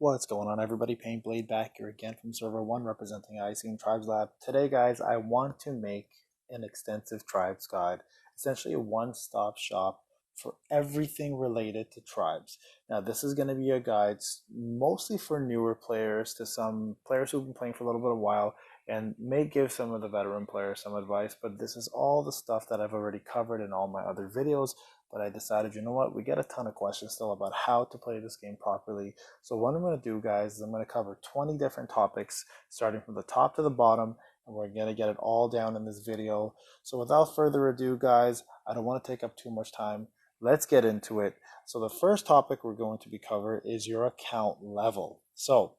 What's going on, everybody? Payneblade back here again from server 1 representing Exp Tribes Lab. Today, guys, I want to make an extensive tribes guide, essentially a one-stop shop for everything related to tribes. Now, this is going to be a guide mostly for newer players to some players who've been playing for a little bit of a while, and may give some of the veteran players some advice, but this is all the stuff that I've already covered in all my other videos. But I decided, you know what, we get a ton of questions still about how to play this game properly. So what I'm going to do, guys, is I'm going to cover 20 different topics, starting from the top to the bottom, and we're going to get it all down in this video. So without further ado, guys, I don't want to take up too much time. Let's get into it. So the first topic we're going to be covering is your account level. So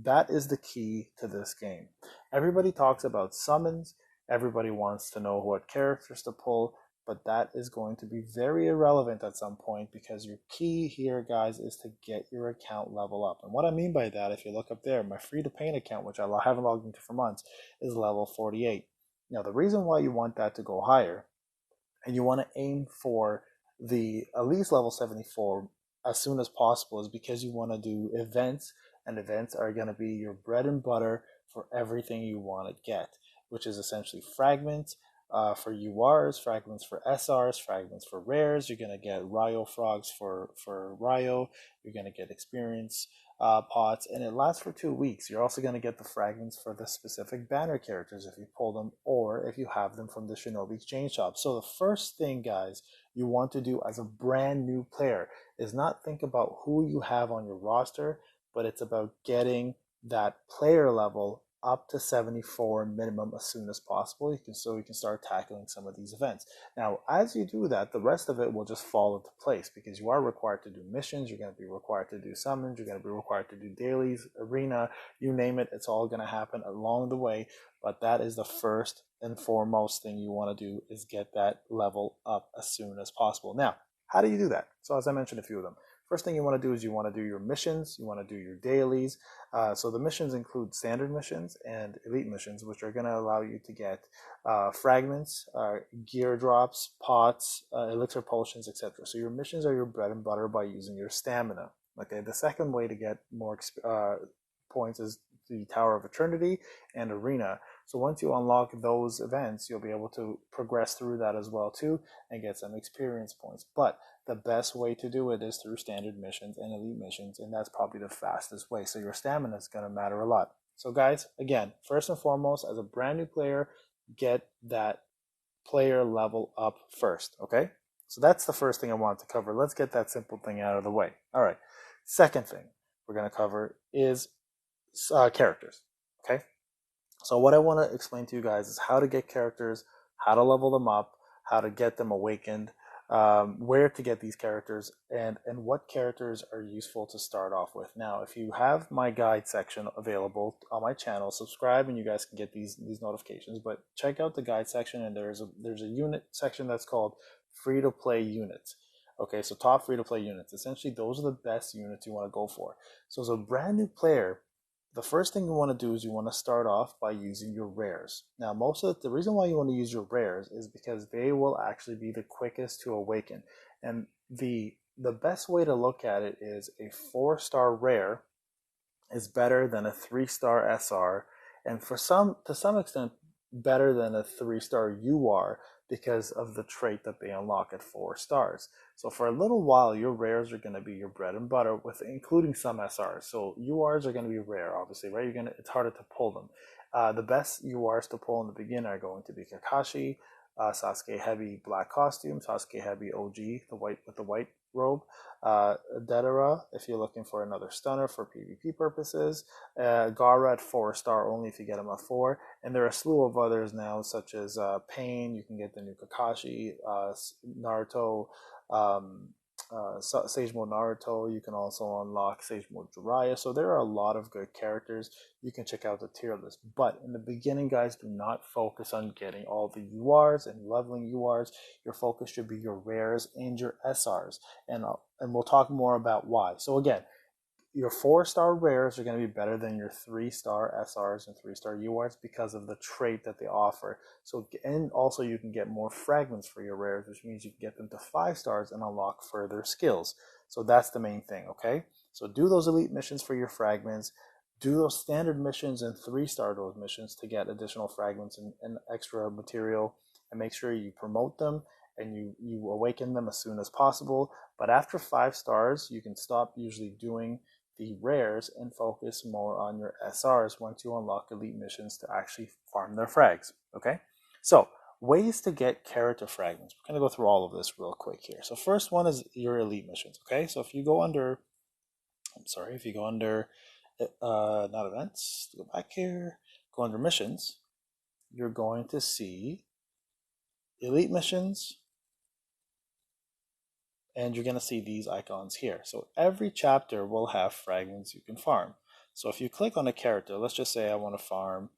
that is the key to this game. Everybody talks about summons. Everybody wants to know what characters to pull, but that is going to be very irrelevant at some point because your key here, guys, is to get your account level up. And what I mean by that, if you look up there, my free to paint account, which I haven't logged into for months, is level 48. Now, the reason why you want that to go higher, and you want to aim for the at least level 74 as soon as possible, is because you want to do events, and events are going to be your bread and butter for everything you want to get, which is essentially fragments, for URs, fragments for SRs, fragments for rares. You're going to get Ryo frogs for Ryo. You're going to get experience pots, and it lasts for 2 weeks. You're also going to get the fragments for the specific banner characters if you pull them, or if you have them from the Shinobi Exchange Shop. So the first thing, guys, you want to do as a brand new player is not think about who you have on your roster, but it's about getting that player level up to 74 minimum as soon as possible. So you can start tackling some of these events. Now, as you do that, the rest of it will just fall into place because you are required to do missions. You're going to be required to do summons. You're going to be required to do dailies, arena, you name it. It's all going to happen along the way. But that is the first and foremost thing you want to do, is get that level up as soon as possible. Now, how do you do that? So as I mentioned, a few of them. First thing you want to do is you want to do your missions. You want to do your dailies. So the missions include standard missions and elite missions, which are going to allow you to get fragments, gear drops, pots, elixir potions, etc. So your missions are your bread and butter by using your stamina. Okay. The second way to get more points is the Tower of Eternity and Arena. So once you unlock those events, you'll be able to progress through that as well too and get some experience points. But the best way to do it is through standard missions and elite missions, and that's probably the fastest way. So your stamina is going to matter a lot. So guys, again, first and foremost, as a brand new player, get that player level up first, okay? So that's the first thing I wanted to cover. Let's get that simple thing out of the way. All right. Second thing we're going to cover is characters, okay? So what I want to explain to you guys is how to get characters, how to level them up, how to get them awakened, where to get these characters, and what characters are useful to start off with. Now, if you have my guide section available on my channel, subscribe and you guys can get these notifications. But check out the guide section, and there's a unit section that's called free to play units. Okay, so top free to play units. Essentially, those are the best units you want to go for. So as a brand new player, the first thing you want to do is you want to start off by using your rares. Now, the reason why you want to use your rares is because they will actually be the quickest to awaken. And the best way to look at it is a 4-star rare is better than a 3-star SR, and to some extent better than a 3-star UR because of the trait that they unlock at 4 stars. So for a little while, your rares are going to be your bread and butter, with including some SRs. So URs are going to be rare, obviously, right? It's harder to pull them. The best URs to pull in the beginning are going to be Kakashi, Sasuke Heavy Black Costume, Sasuke Heavy OG, the white with the white robe, Dedera if you're looking for another stunner for PvP purposes, Gaara at 4-star only if you get him at 4, and there are a slew of others now, such as Pain. You can get the new Kakashi, Naruto, Sage Mode Naruto. You can also unlock Sage Mode Jiraiya. So there are a lot of good characters. You can check out the tier list. But in the beginning, guys, do not focus on getting all the URs and leveling URs. Your focus should be your rares and your SRs. And we'll talk more about why. So again, your 4-star rares are going to be better than your 3-star SRs and 3-star URs because of the trait that they offer. So, and also you can get more fragments for your rares, which means you can get them to 5 stars and unlock further skills. So that's the main thing, okay? So do those elite missions for your fragments. Do those standard missions and 3-star those missions to get additional fragments and extra material, and make sure you promote them and you awaken them as soon as possible. But after 5 stars, you can stop usually doing the rares and focus more on your SRs once you unlock elite missions to actually farm their frags. Okay, so ways to get character fragments. We're going to go through all of this real quick here. So first one is your elite missions. Okay, so if you go under, if you go under not events, go back here, go under missions, you're going to see elite missions, and you're going to see these icons here. So every chapter will have fragments you can farm. So if you click on a character, let's just say I want to farm,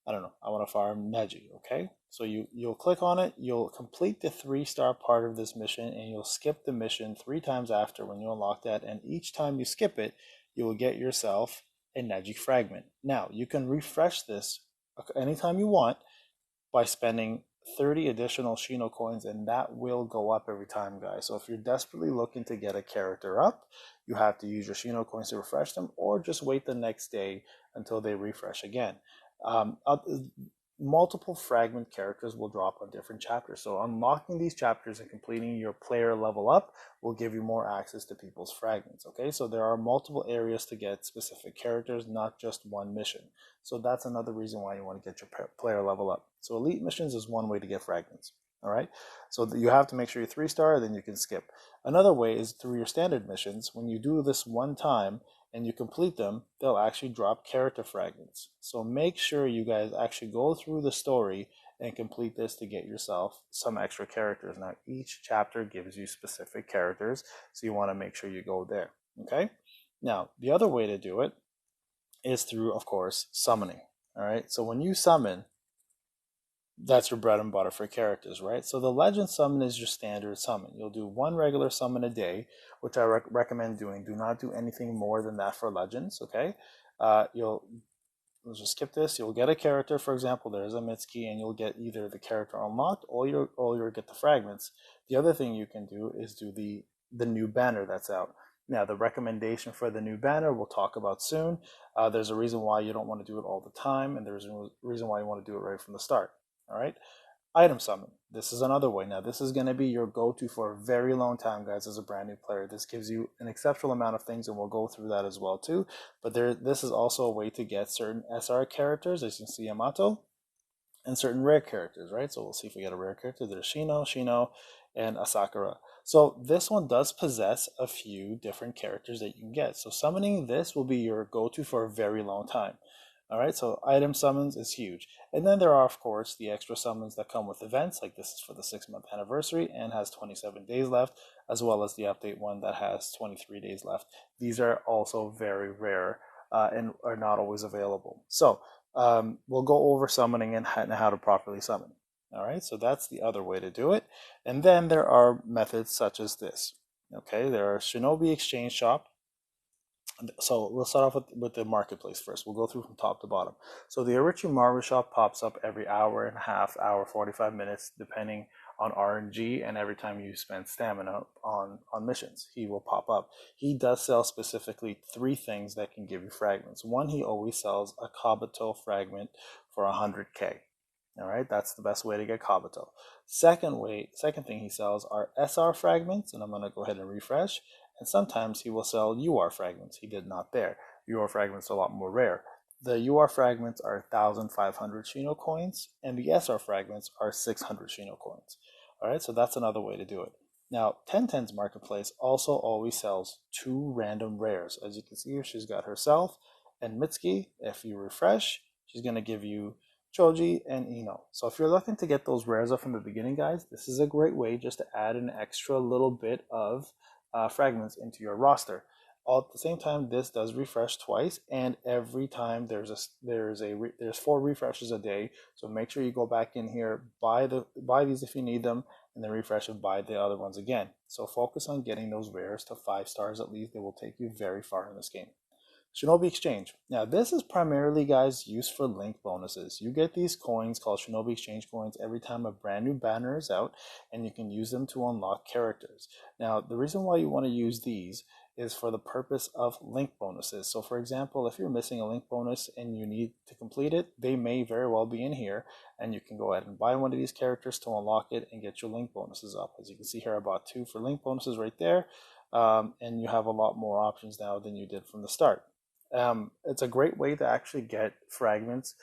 I don't know, I want to farm Neji, okay? So you'll click on it, you'll complete the 3-star part of this mission, and you'll skip the mission 3 times after when you unlock that, and each time you skip it, you will get yourself a Neji fragment. Now, you can refresh this anytime you want by spending 30 additional Shinocoins, and that will go up every time, guys. So if you're desperately looking to get a character up, you have to use your Shinocoins to refresh them, or just wait the next day until they refresh again. Multiple fragment characters will drop on different chapters. So unlocking these chapters and completing your player level up will give you more access to people's fragments. Okay, so there are multiple areas to get specific characters, not just one mission. So that's another reason why you want to get your player level up. So elite missions is one way to get fragments. All right, so you have to make sure you're 3-star, then you can skip. Another way is through your standard missions. When you do this one time and you complete them, they'll actually drop character fragments. So make sure you guys actually go through the story and complete this to get yourself some extra characters. Now, each chapter gives you specific characters, so you want to make sure you go there. Okay? Now, the other way to do it is through, of course, summoning. All right? So when you summon, that's your bread and butter for characters, right? So the legend summon is your standard summon. You'll do 1 regular summon a day, which I recommend doing. Do not do anything more than that for legends, okay? Let's just skip this. You'll get a character, for example, there's a Mitsuki, and you'll get either the character unlocked or you'll get the fragments. The other thing you can do is do the new banner that's out. Now, the recommendation for the new banner we'll talk about soon. There's a reason why you don't want to do it all the time, and there's a reason why you want to do it right from the start. All right, item summon. This is another way. Now, this is going to be your go-to for a very long time, guys, as a brand new player. This gives you an exceptional amount of things, and we'll go through that as well, too. But this is also a way to get certain SR characters, as you can see, Yamato, and certain rare characters, right? So we'll see if we get a rare character. There's Shino, and Asakura. So this one does possess a few different characters that you can get. So summoning this will be your go-to for a very long time. All right, so item summons is huge. And then there are, of course, the extra summons that come with events, like this is for the 6-month anniversary and has 27 days left, as well as the update one that has 23 days left. These are also very rare and are not always available. So we'll go over summoning and how to properly summon. All right, so that's the other way to do it. And then there are methods such as this. Okay, there are Shinobi Exchange Shop. So we'll start off with the marketplace first. We'll go through from top to bottom. So the Orochimaru shop pops up every hour and a half, hour, 45 minutes, depending on RNG, and every time you spend stamina on missions, he will pop up. He does sell specifically 3 things that can give you fragments. One, he always sells a Kabuto fragment for 100k. All right, that's the best way to get Kabuto. Second thing he sells are SR fragments, and I'm going to go ahead and refresh. And sometimes he will sell UR fragments. He did not there. UR fragments are a lot more rare. The UR fragments are 1,500 Shinocoins, and the SR fragments are 600 Shinocoins. All right, so that's another way to do it. Now, Tenten's marketplace also always sells 2 random rares. As you can see here, she's got herself and Mitsuki. If you refresh, she's going to give you Choji and Ino. So if you're looking to get those rares up from the beginning, guys, this is a great way just to add an extra little bit of fragments into your roster. All at the same time, this does refresh twice, and every time there's 4 refreshes a day. So make sure you go back in here, buy these if you need them, and then refresh and buy the other ones again. So focus on getting those rares to 5 stars at least. They will take you very far in this game. Shinobi Exchange. Now, this is primarily, guys, used for link bonuses. You get these coins called Shinobi Exchange coins every time a brand new banner is out, and you can use them to unlock characters. Now, the reason why you want to use these is for the purpose of link bonuses. So for example, if you're missing a link bonus and you need to complete it, they may very well be in here, and you can go ahead and buy one of these characters to unlock it and get your link bonuses up. As you can see here, I bought 2 for link bonuses right there, and you have a lot more options now than you did from the start. It's a great way to actually get fragments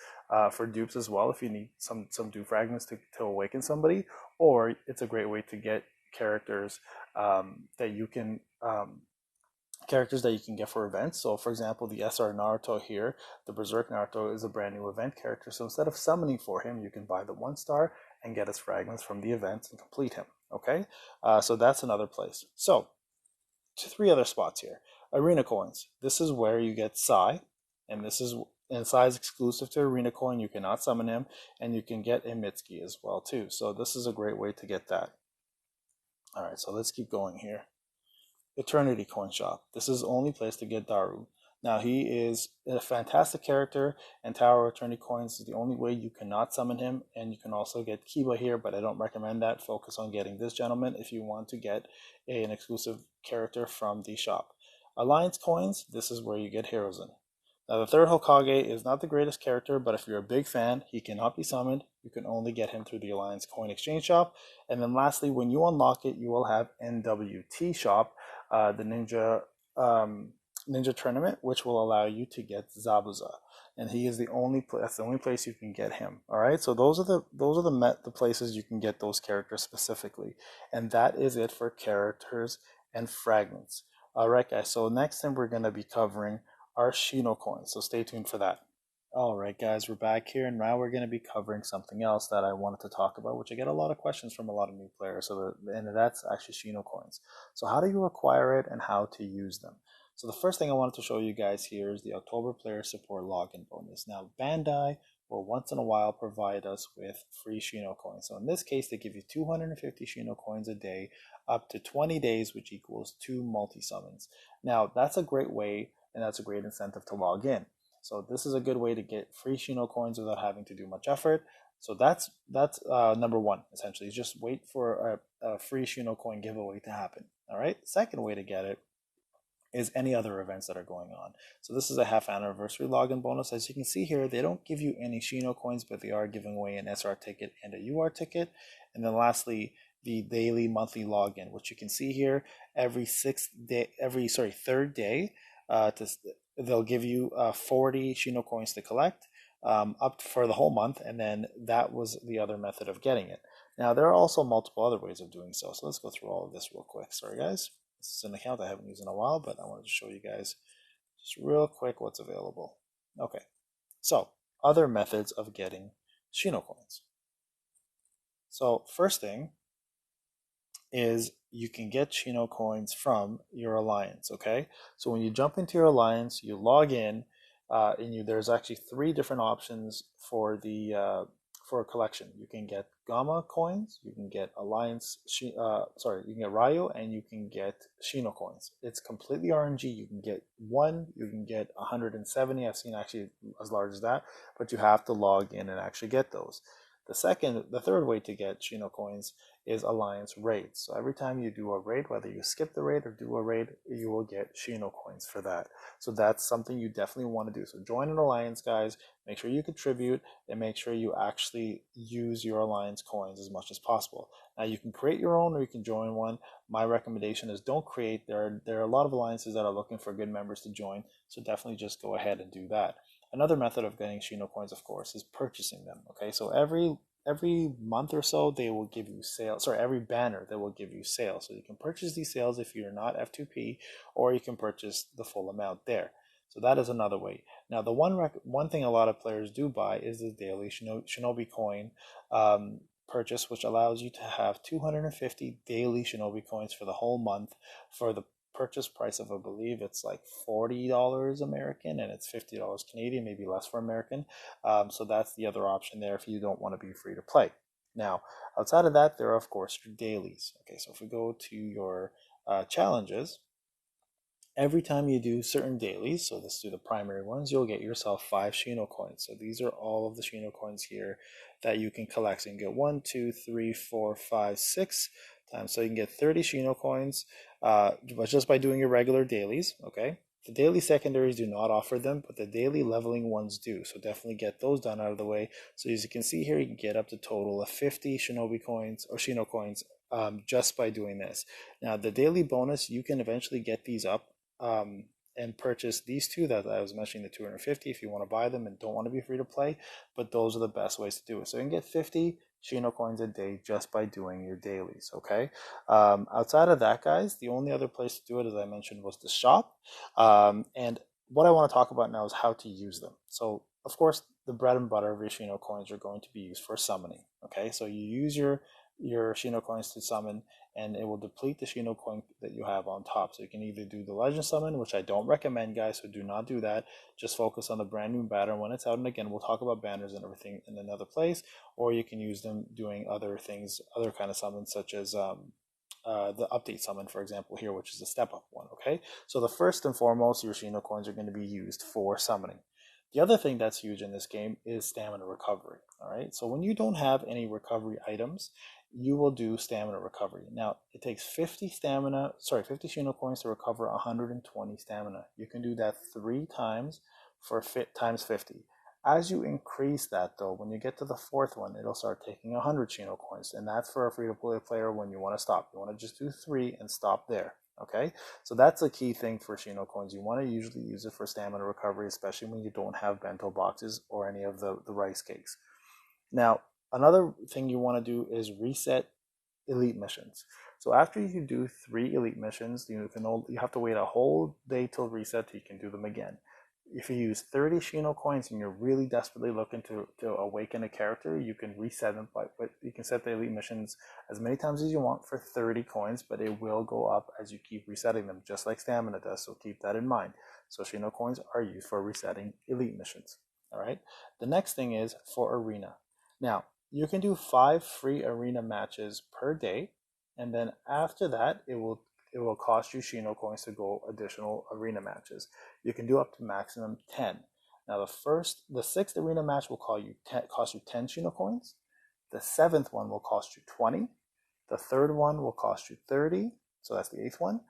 for dupes as well if you need some dupe fragments to awaken somebody, or it's a great way to get characters that you can get for events. So for example, the SR Naruto here, the Berserk Naruto, is a brand new event character. So instead of summoning for him, you can buy the 1-star and get his fragments from the events and complete him. Okay, so that's another place. So 3 other spots here. Arena coins. This is where you get Sai, and Sai is exclusive to Arena coin. You cannot summon him, and you can get a Mitsuki as well too. So this is a great way to get that. All right, so let's keep going here. Eternity Coin Shop. This is the only place to get Daru. Now, he is a fantastic character, and Tower of Eternity Coins is the only way you cannot summon him, and you can also get Kiba here, but I don't recommend that. Focus on getting this gentleman if you want to get an exclusive character from the shop. Alliance Coins, this is where you get Hiruzen. Now, the 3rd Hokage is not the greatest character, but if you're a big fan, he cannot be summoned. You can only get him through the Alliance Coin Exchange Shop. And then lastly, when you unlock it, you will have NWT Shop, the Ninja Tournament, which will allow you to get Zabuza. And he is that's the only place you can get him. All right, so those are the places you can get those characters specifically. And that is it for characters and fragments. All right, guys, so next time we're going to be covering our Shinocoins, so stay tuned for that. Alright guys, we're back here, and now we're going to be covering something else that I wanted to talk about, which I get a lot of questions from a lot of new players, and that's actually Shinocoins. So how do you acquire it and how to use them? So the first thing I wanted to show you guys here is the October Player Support Login Bonus. Now Bandai will once in a while provide us with free Shinocoins. So in this case, they give you 250 Shinocoins a day, up to 20 days, which equals 2 multi-summons. Now that's a great way, and that's a great incentive to log in. So this is a good way to get free Shinocoins without having to do much effort. So that's number 1, essentially. Just wait for a free Shinocoin giveaway to happen. All right. Second way to get it is any other events that are going on. So this is a half anniversary login bonus. As you can see here, they don't give you any Shinocoins, but they are giving away an SR ticket and a UR ticket. And then lastly, the daily monthly login, which you can see here every third day. They'll give you 40 Shinocoins to collect up for the whole month, and then that was the other method of getting it. Now, there are also multiple other ways of doing so, so let's go through all of this real quick. Sorry, guys. This is an account I haven't used in a while, but I wanted to show you guys just real quick what's available. Okay, so other methods of getting Shinocoins. So first thing is you can get Shinocoins from your alliance. Okay, so when you jump into your alliance, you log in, and there's actually 3 different options for the for a collection. You can get Gama coins, you can get alliance, you can get Ryo, and you can get Shinocoins. It's completely RNG. You can get 1, you can get 170. I've seen actually as large as that, but you have to log in and actually get those. The third way to get Shinocoins is alliance raids. So every time you do a raid, whether you skip the raid or do a raid, you will get Shinocoins for that. So that's something you definitely want to do. So join an alliance, guys. Make sure you contribute, and make sure you actually use your alliance coins as much as possible. Now you can create your own or you can join one. My recommendation is don't create. There are a lot of alliances that are looking for good members to join, so definitely just go ahead and do that. Another method of getting Shinocoins, of course, is purchasing them. Okay, so every month or so they will give you sales. Sorry, every banner they will give you sales. So you can purchase these sales if you're not F2P, or you can purchase the full amount there. So that is another way. Now the one thing a lot of players do buy is the daily Shinobi coin purchase, which allows you to have 250 daily Shinobi coins for the whole month for the purchase price of, I believe it's like $40 American, and it's $50 Canadian, maybe less for American. So that's the other option there if you don't want to be free to play. Now, outside of that, there are, of course, your dailies. Okay, so if we go to your challenges, every time you do certain dailies, so let's do the primary ones, you'll get yourself 5 Shinocoins. So these are all of the Shinocoins here that you can collect. So you can get 1, 2, 3, 4, 5, 6 times. So you can get 30 Shinocoins just by doing your regular dailies, okay? The daily secondaries do not offer them, but the daily leveling ones do. So definitely get those done out of the way. So as you can see here, you can get up to a total of 50 Shinobi coins or Shinocoins just by doing this. Now the daily bonus, you can eventually get these up and purchase these two that I was mentioning, the 250 if you want to buy them and don't want to be free to play, but those are the best ways to do it. So you can get 50 Shinocoins a day just by doing your dailies, okay? Outside of that, guys, the only other place to do it, as I mentioned, was the shop. And what I want to talk about now is how to use them. So, of course, the bread and butter of your Shinocoins are going to be used for summoning, okay? So you use your Shinocoins to summon, and it will deplete the Shinocoin that you have on top. So you can either do the legend summon, which I don't recommend, guys, so do not do that. Just focus on the brand new banner when it's out, and again, we'll talk about banners and everything in another place, or you can use them doing other things, other kind of summons, such as the update summon, for example, here, which is the step up one, okay? So the first and foremost, your Shinocoins are going to be used for summoning. The other thing that's huge in this game is stamina recovery, all right? So when you don't have any recovery items, you will do stamina recovery. Now, it takes 50 Shinocoins to recover 120 stamina. You can do that 3 times for times 50. As you increase that, though, when you get to the 4th one, it'll start taking 100 Shinocoins, and that's for a free-to-play player when you want to stop. You want to just do 3 and stop there, okay? So that's a key thing for Shinocoins. You want to usually use it for stamina recovery, especially when you don't have bento boxes or any of the rice cakes. Now, another thing you want to do is reset elite missions. So after you do 3 elite missions, you have to wait a whole day till reset till you can do them again. If you use 30 Shinocoins and you're really desperately looking to awaken a character, you can reset them, but you can set the elite missions as many times as you want for 30 coins, but it will go up as you keep resetting them, just like stamina does, so keep that in mind. So Shinocoins are used for resetting elite missions, all right? The next thing is for arena. Now, you can do 5 free arena matches per day, and then after that, it will cost you Shinocoins to go additional arena matches. You can do up to maximum 10. Now, the 6th arena match will cost you 10 Shinocoins. The 7th one will cost you 20. The 3rd one will cost you 30. So that's the 8th one.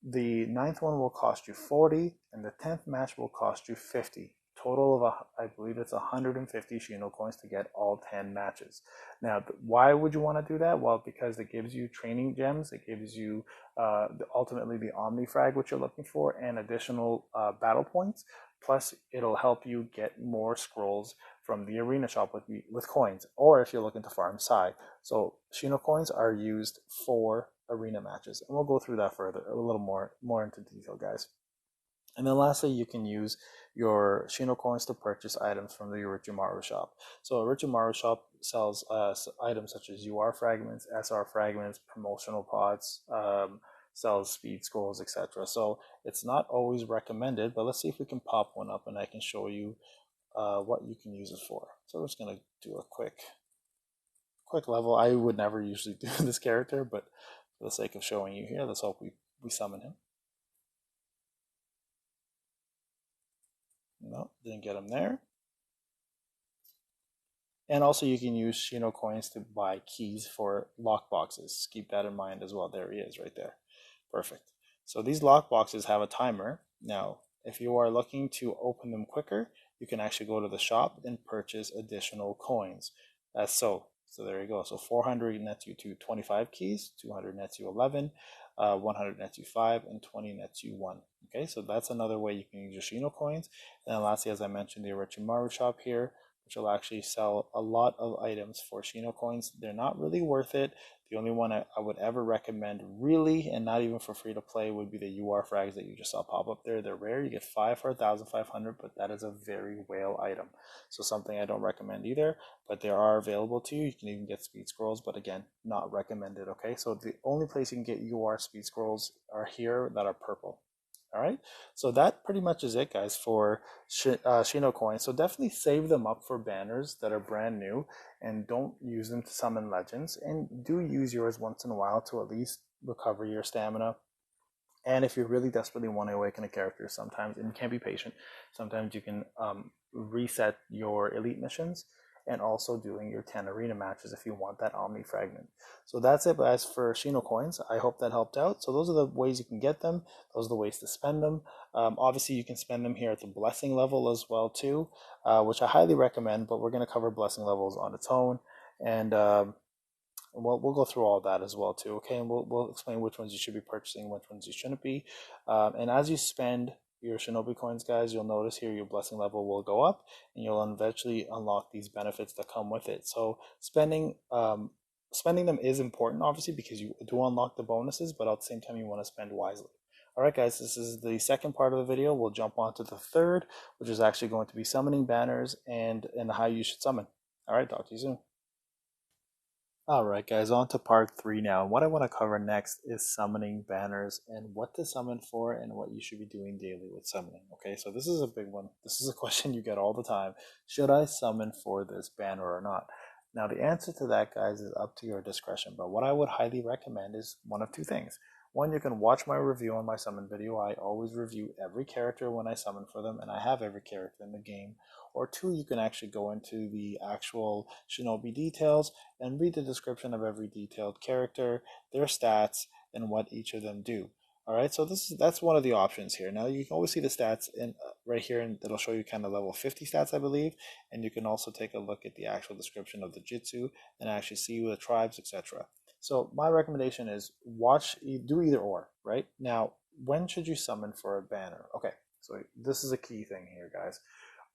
The 9th one will cost you 40, and the 10th match will cost you 50. Total of, I believe it's 150 Shinocoins to get all 10 matches. Now, why would you want to do that? Well, because it gives you training gems, it gives you ultimately the Omni Frag, which you're looking for, and additional battle points. Plus, it'll help you get more scrolls from the arena shop with coins, or if you're looking to farm Sai. So Shinocoins are used for arena matches, and we'll go through that further, a little more into detail, guys. And then lastly, you can use your Shinocoins to purchase items from the Orochimaru shop. So Orochimaru shop sells items such as UR fragments, SR fragments, promotional pots, sells speed scrolls, etc. So it's not always recommended, but let's see if we can pop one up and I can show you what you can use it for. So we're just going to do a quick level. I would never usually do this character, but for the sake of showing you here, let's hope we summon him. No, didn't get him there. And also you can use Shinocoins to buy keys for lock boxes. Keep that in mind as well. There he is right there. Perfect. So these lock boxes have a timer. Now, if you are looking to open them quicker, you can actually go to the shop and purchase additional coins. So there you go. So 400 nets you to 25 keys, 200 nets you 11, 100 nets you 5, and 20 nets you 1. Okay, so that's another way you can use your Shinocoins. And then lastly, as I mentioned, the Orochimaru shop here, which will actually sell a lot of items for Shinocoins. They're not really worth it. The only one I would ever recommend, really, and not even for free to play, would be the UR frags that you just saw pop up there. They're rare. You get 5 for 1,500, but that is a very whale item. So something I don't recommend either, but they are available to you. You can even get speed scrolls, but again, not recommended, okay? So the only place you can get UR speed scrolls are here that are purple. All right, so that pretty much is it, guys, for Shinocoins. So definitely save them up for banners that are brand new, and don't use them to summon legends. And do use yours once in a while to at least recover your stamina And if you really desperately want to awaken a character, sometimes, and you can't be patient, sometimes you can reset your elite missions and also doing your 10 arena matches if you want that Omni fragment. So that's it guys for Shinocoins. I hope that helped out. So those are the ways you can get them. Those are the ways to spend them. Obviously you can spend them here at the blessing level as well too, which I highly recommend, but we're going to cover blessing levels on its own. And we'll go through all that as well too, okay? And we'll explain which ones you should be purchasing, which ones you shouldn't be. And as you spend your Shinobi coins, guys, you'll notice here your blessing level will go up, and you'll eventually unlock these benefits that come with it. So spending them is important, obviously, because you do unlock the bonuses, but at the same time, you want to spend wisely. All right, guys, this is the second part of the video. We'll jump on to the third, which is actually going to be summoning banners and how you should summon. All right, talk to you soon. Alright guys, on to part 3 now. And what I want to cover next is summoning banners and what to summon for and what you should be doing daily with summoning. Okay, so this is a big one. This is a question you get all the time. Should I summon for this banner or not? Now the answer to that, guys, is up to your discretion. But what I would highly recommend is one of two things. One, you can watch my review on my summon video. I always review every character when I summon for them, and I have every character in the game. Or two, you can actually go into the actual Shinobi details and read the description of every detailed character, their stats, and what each of them do. All right, so that's one of the options here. Now you can always see the stats in right here, and it'll show you kind of level 50 stats, I believe. And you can also take a look at the actual description of the Jitsu and actually see the tribes, etc. So my recommendation is do either or. Right now, when should you summon for a banner? Okay, so this is a key thing here, guys.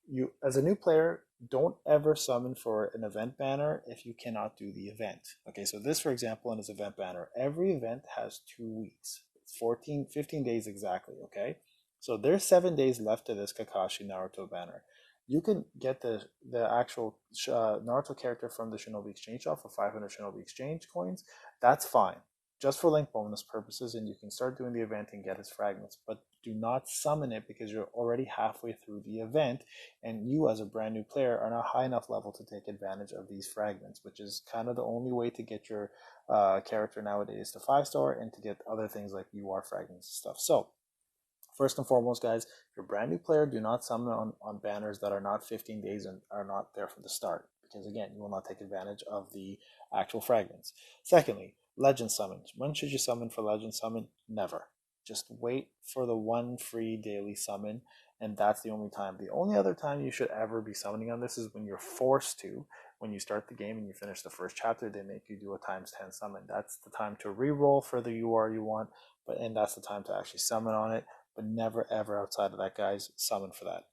You, as a new player, don't ever summon for an event banner if you cannot do the event. Okay, so this, for example, in this event banner, every event has 2 weeks. 15 days exactly, okay? So there's 7 days left to this Kakashi Naruto banner. You can get the actual Naruto character from the Shinobi Exchange shop for 500 Shinobi Exchange coins. That's fine, just for link bonus purposes, and you can start doing the event and get his fragments. But do not summon it because you're already halfway through the event, and you as a brand new player are not high enough level to take advantage of these fragments, which is kind of the only way to get your character nowadays to 5-star and to get other things like UR fragments and stuff. So first and foremost, guys, if you're a brand new player, do not summon on banners that are not 15 days and are not there from the start, because again, you will not take advantage of the actual fragments. Secondly, legend summons. When should you summon for legend summon? Never. Just wait for the one free daily summon, and that's the only time. The only other time you should ever be summoning on this is when you're forced to. When you start the game and you finish the first chapter, they make you do a ×10 summon. That's the time to re-roll for the UR you want, and that's the time to actually summon on it. But never ever outside of that, guys, summon for that.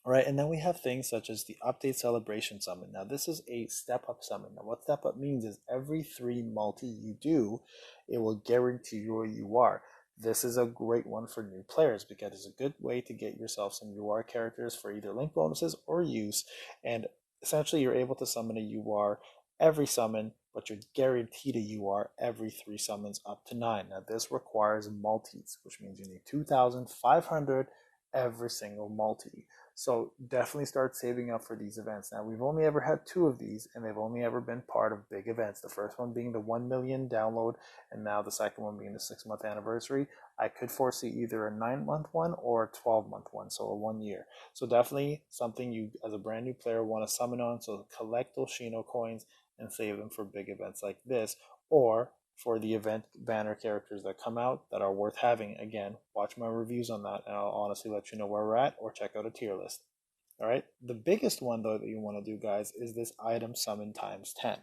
All right, and then we have things such as the update celebration summon. Now this is a step up summon. Now what step up means is every 3 multi you do, it will guarantee your UR. This is a great one for new players because it's a good way to get yourself some UR characters for either link bonuses or use, and essentially you're able to summon a UR every summon, but you're guaranteed a UR every 3 summons up to 9. Now this requires multis, which means you need 2,500 every single multi. So definitely start saving up for these events. Now we've only ever had 2 of these, and they've only ever been part of big events. The first one being the 1 million download, and now the second one being the 6-month anniversary. I could foresee either a 9-month one or a 12-month one, so a 1 year. So definitely something you as a brand new player want to summon on. So collect those Shinocoins and save them for big events like this, or for the event banner characters that come out that are worth having. Again, watch my reviews on that, and I'll honestly let you know where we're at, or check out a tier list. All right, the biggest one though that you want to do, guys, is this item summon ×10.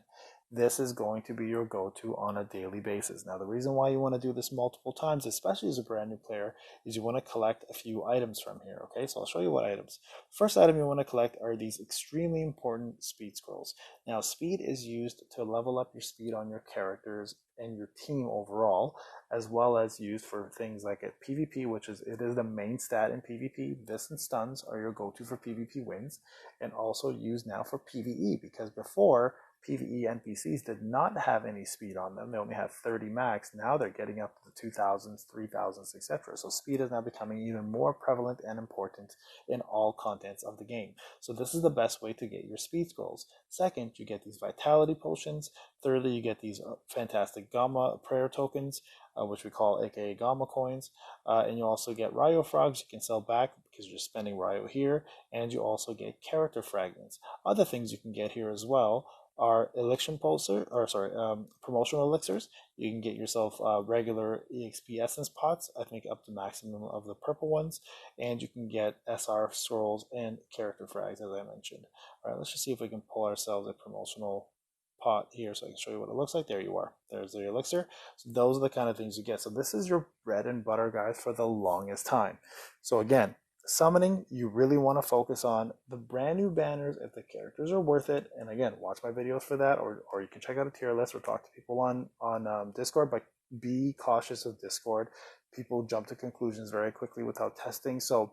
This is going to be your go-to on a daily basis. Now, the reason why you want to do this multiple times, especially as a brand new player, is you want to collect a few items from here, okay? So I'll show you what items. First item you want to collect are these extremely important speed scrolls. Now, speed is used to level up your speed on your characters and your team overall, as well as used for things like at PvP, which is the main stat in PvP. This and stuns are your go-to for PvP wins, and also used now for PvE, because before, PvE NPCs did not have any speed on them. They only had 30 max. Now they're getting up to the 2000s, 3000s, etc. So speed is now becoming even more prevalent and important in all contents of the game. So this is the best way to get your speed scrolls. Second, you get these vitality potions. Thirdly, you get these fantastic Gama prayer tokens. which we call aka Gama coins. And you also get Ryo frogs you can sell back because you're spending Ryo here, and you also get character fragments. Other things you can get here as well are promotional elixirs. You can get yourself regular EXP essence pots, I think up to maximum of the purple ones, and you can get SR scrolls and character frags, as I mentioned. All right, let's just see if we can pull ourselves a promotional pot here so I can show you what it looks like. There you are. There's the elixir. So those are the kind of things you get. So this is your bread and butter, guys, for the longest time. So again, summoning, you really want to focus on the brand new banners if the characters are worth it. And again, watch my videos for that, or you can check out a tier list or talk to people on Discord. But be cautious of Discord. People jump to conclusions very quickly without testing. So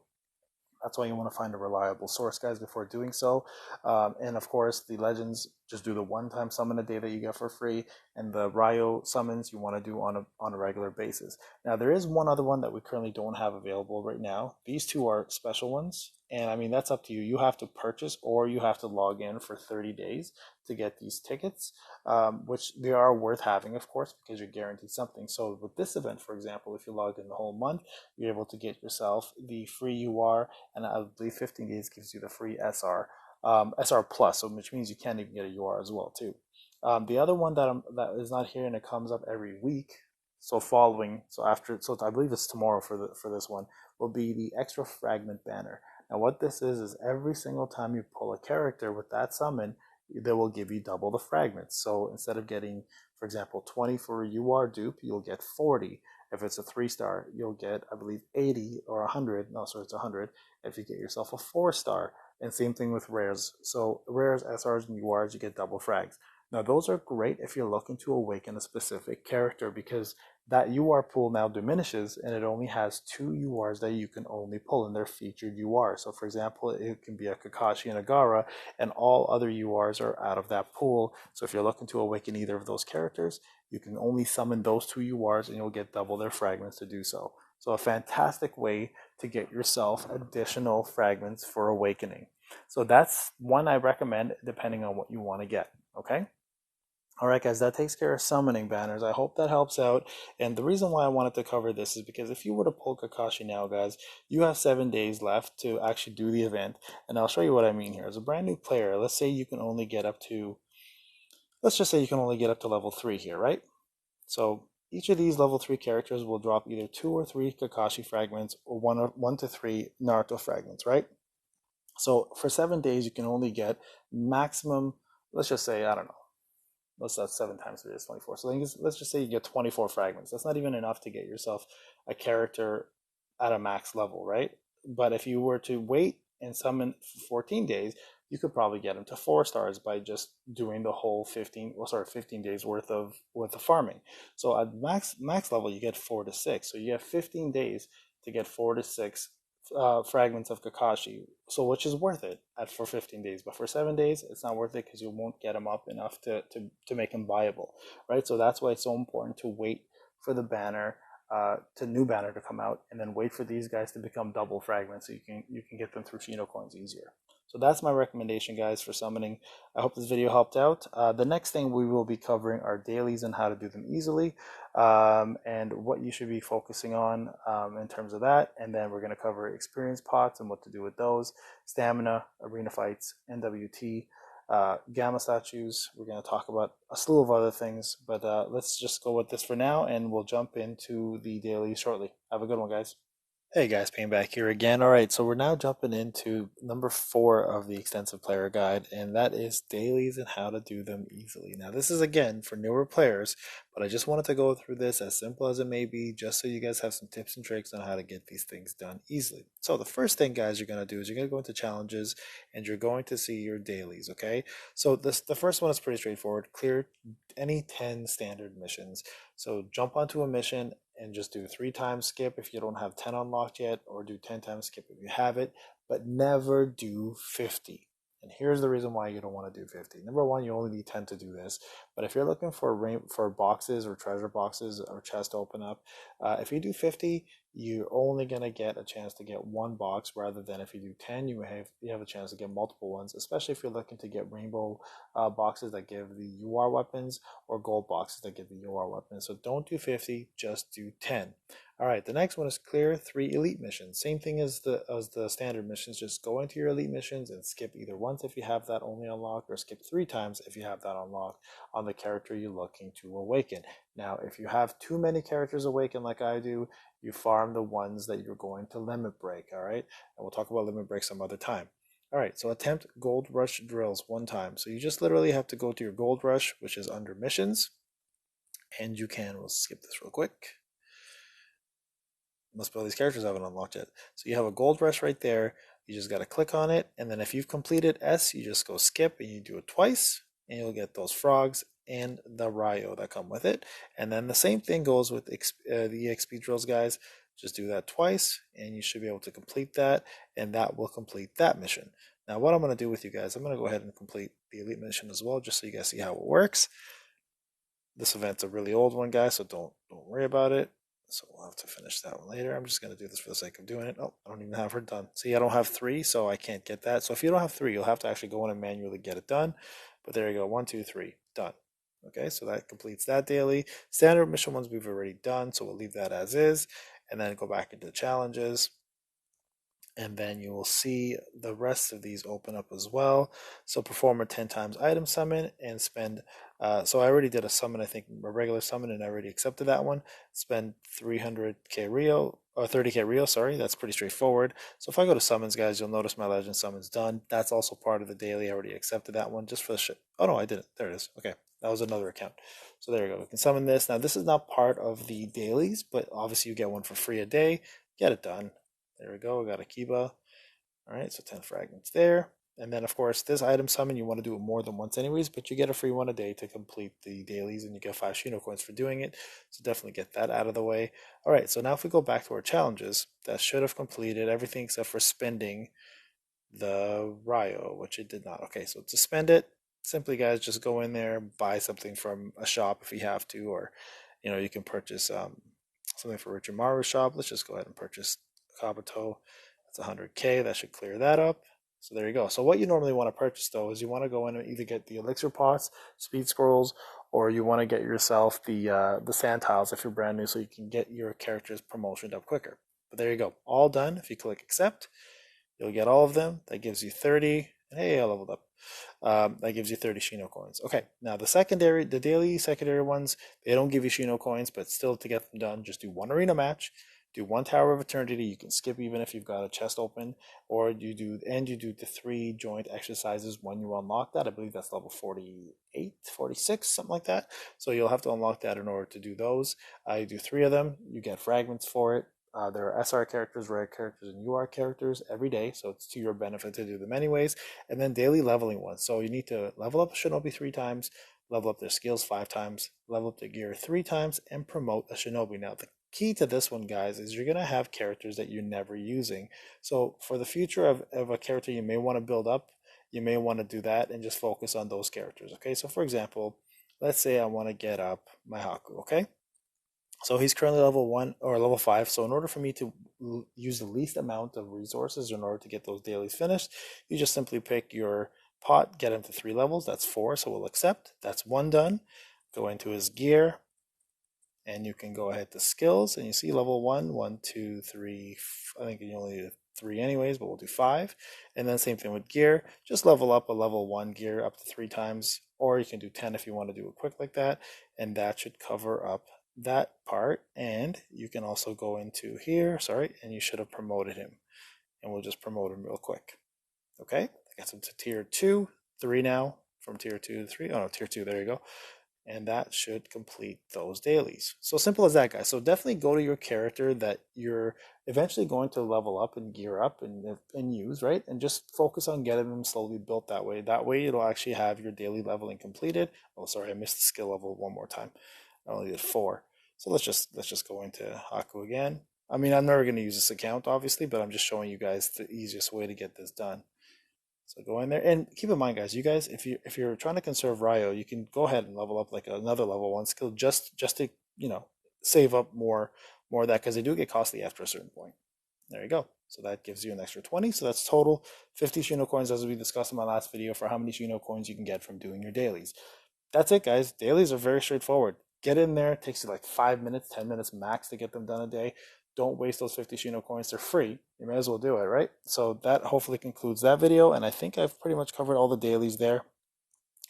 that's why you want to find a reliable source, guys, before doing so. And of course, the legends, just do the one-time summon a day that you get for free, and the Ryo summons you want to do on a regular basis. Now, there is one other one that we currently don't have available right now. These two are special ones, and I mean, that's up to you. You have to purchase or you have to log in for 30 days to get these tickets, which they are worth having, of course, because you're guaranteed something. So with this event, for example, if you logged in the whole month, you're able to get yourself the free UR, and I believe 15 days gives you the free SR. SR plus, so which means you can't even get a UR as well too. The other one that is not here and it comes up every week. So I believe it's tomorrow for this one will be the extra fragment banner. Now what this is every single time you pull a character with that summon, they will give you double the fragments. So instead of getting, for example, 20 for a UR dupe, you'll get 40. If it's a 3-star, you'll get, I believe, 80 or 100. No, sorry, it's 100. If you get yourself a 4-star. And same thing with rares. So rares, SRs, and URs, you get double frags. Now those are great if you're looking to awaken a specific character, because that UR pool now diminishes and it only has 2 URs that you can only pull, and they're featured URs. So for example, it can be a Kakashi and a Gaara, and all other URs are out of that pool. So if you're looking to awaken either of those characters, you can only summon those 2 URs and you'll get double their fragments to do so. So a fantastic way to get yourself additional fragments for awakening. So that's one I recommend depending on what you want to get. Okay? Alright guys, that takes care of summoning banners. I hope that helps out. And the reason why I wanted to cover this is because if you were to pull Kakashi now, guys, you have 7 days left to actually do the event. And I'll show you what I mean here. As a brand new player, let's just say you can only get up to level 3 here, right? So each of these level 3 characters will drop either 2 or 3 Kakashi fragments or 1 to 3 Naruto fragments, right? So for 7 days, you can only get maximum, let's just say, I don't know, that's 7 times 3 is 24. So let's just say you get 24 fragments. That's not even enough to get yourself a character at a max level, right? But if you were to wait and summon for 14 days, you could probably get them to 4-stars by just doing the whole 15 days worth of farming. So at max level, you get 4 to 6. So you have 15 days to get 4 to 6 fragments of Kakashi, so which is worth it for 15 days. But for 7 days, it's not worth it because you won't get them up enough to make them viable, right? So that's why it's so important to wait for the banner, new banner to come out, and then wait for these guys to become double fragments so you can get them through Shinocoins easier. So that's my recommendation, guys, for summoning. I hope this video helped out. The next thing we will be covering are dailies and how to do them easily, and what you should be focusing on in terms of that. And then we're going to cover experience pots and what to do with those, stamina, arena fights, NWT, Gama statues. We're going to talk about a slew of other things, but let's just go with this for now, and we'll jump into the dailies shortly. Have a good one, guys. Hey guys, Payne back here again. Alright, so we're now jumping into number 4 of the extensive player guide, and that is dailies and how to do them easily. Now this is again for newer players, but I just wanted to go through this as simple as it may be, just so you guys have some tips and tricks on how to get these things done easily. So the first thing, guys, you're going to do is you're going to go into challenges, and you're going to see your dailies, okay? So the first one is pretty straightforward. Clear any 10 standard missions. So jump onto a mission and just do 3 times skip if you don't have 10 unlocked yet, or do 10 times skip if you have it, but never do 50. And here's the reason why you don't want to do 50. Number one, you only need 10 to do this. But if you're looking for boxes or treasure boxes or chests to open up, if you do 50, you're only going to get a chance to get one box, rather than if you do 10, you have a chance to get multiple ones, especially if you're looking to get rainbow boxes that give the UR weapons, or gold boxes that give the UR weapons. So don't do 50, just do 10. All right, the next one is clear 3 elite missions. Same thing as the standard missions. Just go into your elite missions and skip either once if you have that only unlocked, or skip 3 times if you have that unlocked on the character you're looking to awaken. Now, if you have too many characters awaken like I do, you farm the ones that you're going to limit break. All right, and we'll talk about limit break some other time. All right, so attempt gold rush drills 1 time. So you just literally have to go to your gold rush, which is under missions, and we'll skip this real quick. Most of these characters haven't unlocked yet. So you have a gold rush right there. You just got to click on it, and then if you've completed S, you just go skip and you do it twice, and you'll get those frogs and the Ryo that come with it. And then the same thing goes with the EXP drills, guys. Just do that twice, and you should be able to complete that, and that will complete that mission. Now, what I'm going to do with you guys, I'm going to go ahead and complete the elite mission as well, just so you guys see how it works. This event's a really old one, guys, so don't worry about it. So we'll have to finish that one later. I'm just going to do this for the sake of doing it. Oh, I don't even have her done. See, I don't have 3, so I can't get that. So if you don't have 3, you'll have to actually go in and manually get it done. But there you go. 1, 2, 3. Done. Okay, so that completes that daily. Standard mission ones we've already done, so we'll leave that as is. And then go back into challenges. And then you will see the rest of these open up as well. So perform a 10 times item summon and spend, so I already did a summon, I think a regular summon, and I already accepted that one. Spend 300k Rio, or 30k Rio, sorry, that's pretty straightforward. So if I go to summons, guys, you'll notice my legend summon's done. That's also part of the daily. I already accepted that one just for the shit. Oh no, I didn't. There it is. Okay, that was another account. So there you go. We can summon this. Now this is not part of the dailies, but obviously you get one for free a day. Get it done. There we go, we got a Kiba. Alright, so 10 fragments there. And then, of course, this item summon, you want to do it more than once anyways, but you get a free one a day to complete the dailies, and you get 5 Shinocoins for doing it. So definitely get that out of the way. Alright, so now if we go back to our challenges, that should have completed everything except for spending the Ryo, which it did not. Okay, so to spend it, simply, guys, just go in there, buy something from a shop if you have to, or, you can purchase something for Richard Maru's shop. Let's just go ahead and purchase Kabuto. That's 100k. That should clear that up. So there you go. So what you normally want to purchase, though, is you want to go in and either get the elixir pots, speed scrolls, or you want to get yourself the sand tiles if you're brand new, so you can get your character's promotion up quicker. But there you go. All done. If you click accept, you'll get all of them. That gives you 30. And hey, I leveled up. That gives you 30 Shinocoins. Okay, now the daily secondary ones, they don't give you Shinocoins, but still, to get them done, just do 1 arena match, do 1 Tower of Eternity. You can skip even if you've got a chest open, or you do the 3 joint exercises when you unlock that. I believe that's level 48, 46, something like that. So you'll have to unlock that in order to do those. You do 3 of them. You get fragments for it. There are SR characters, rare characters, and UR characters every day, so it's to your benefit to do them anyways. And then daily leveling ones. So you need to level up a Shinobi 3 times, level up their skills 5 times, level up their gear 3 times, and promote a Shinobi. Now, the key to this one, guys, is you're going to have characters that you're never using. So for the future of a character you may want to build up, you may want to do that and just focus on those characters. Okay, so for example, let's say I want to get up my Haku, okay? So he's currently level 1 or level 5. So in order for me to use the least amount of resources in order to get those dailies finished, you just simply pick your pot, get him to 3 levels. That's 4, so we'll accept. That's 1 done. Go into his gear, and you can go ahead to skills, and you see level 1, 1, 2, 3. I think you only need 3 anyways, but we'll do 5. And then same thing with gear. Just level up a level 1 gear up to 3 times, or you can do 10 if you want to do it quick like that, and that should cover up that part. And you can also go into here, and you should have promoted him, and we'll just promote him real quick. Okay, that gets him to tier 2, 3 now, from tier 2 to 3. Oh no, tier 2, there you go. And that should complete those dailies. So simple as that, guys. So definitely go to your character that you're eventually going to level up and gear up and use, right? And just focus on getting them slowly built that way. That way it'll actually have your daily leveling completed. Oh, sorry, I missed the skill level one more time. I only did 4. So let's just go into Haku again. I mean, I'm never going to use this account, obviously, but I'm just showing you guys the easiest way to get this done. So go in there and keep in mind, guys. You guys, if you're trying to conserve Ryo, you can go ahead and level up like another level 1 skill just to save up more of that because they do get costly after a certain point. There you go. So that gives you an extra 20. So that's total 50 Shinocoins as we discussed in my last video for how many Shinocoins you can get from doing your dailies. That's it, guys. Dailies are very straightforward. Get in there. It takes you like 5 minutes, 10 minutes max to get them done a day. Don't waste those 50 Shinocoins. They're free. You may as well do it, right? So that hopefully concludes that video. And I think I've pretty much covered all the dailies there.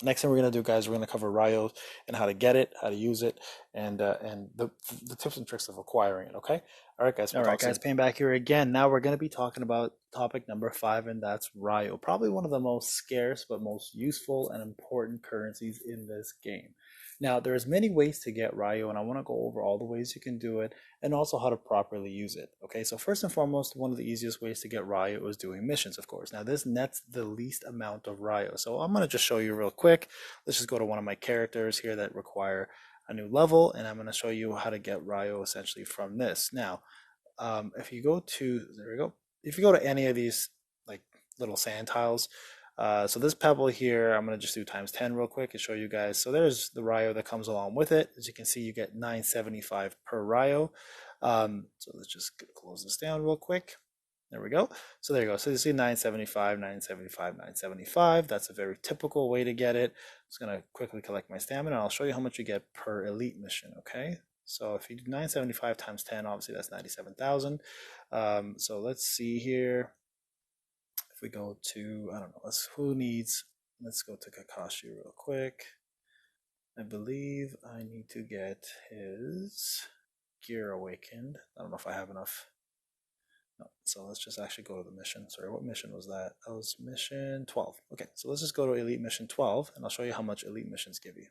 Next thing we're going to do, guys, we're going to cover Ryo and how to get it, how to use it, and the tips and tricks of acquiring it, okay? All right, guys. All right, guys, Payne back here again. Now we're going to be talking about topic number 5, and that's Ryo. Probably one of the most scarce but most useful and important currencies in this game. Now, there's many ways to get Ryo, and I want to go over all the ways you can do it and also how to properly use it. Okay, so first and foremost, one of the easiest ways to get Ryo is doing missions, of course. Now, this nets the least amount of Ryo. So I'm going to just show you real quick. Let's just go to one of my characters here that require a new level, and I'm going to show you how to get Ryo essentially from this. Now, if you go to, there we go. If you go to any of these like little sand tiles, so this pebble here, I'm going to just do times 10 real quick and show you guys. So there's the Ryo that comes along with it. As you can see, you get 975 per Ryo. So let's just close this down real quick. There we go. So there you go. So you see 975, 975, 975. That's a very typical way to get it. I'm just going to quickly collect my stamina. I'll show you how much you get per elite mission, okay? So if you do 975 times 10, obviously that's 97,000. So let's see here. If we go to, I don't know, let's go to Kakashi real quick. I believe I need to get his gear awakened. I don't know if I have enough. No, so let's just actually go to the mission. Sorry, what mission was that? That was mission 12. Okay, so let's just go to Elite Mission 12, and I'll show you how much Elite Missions give you.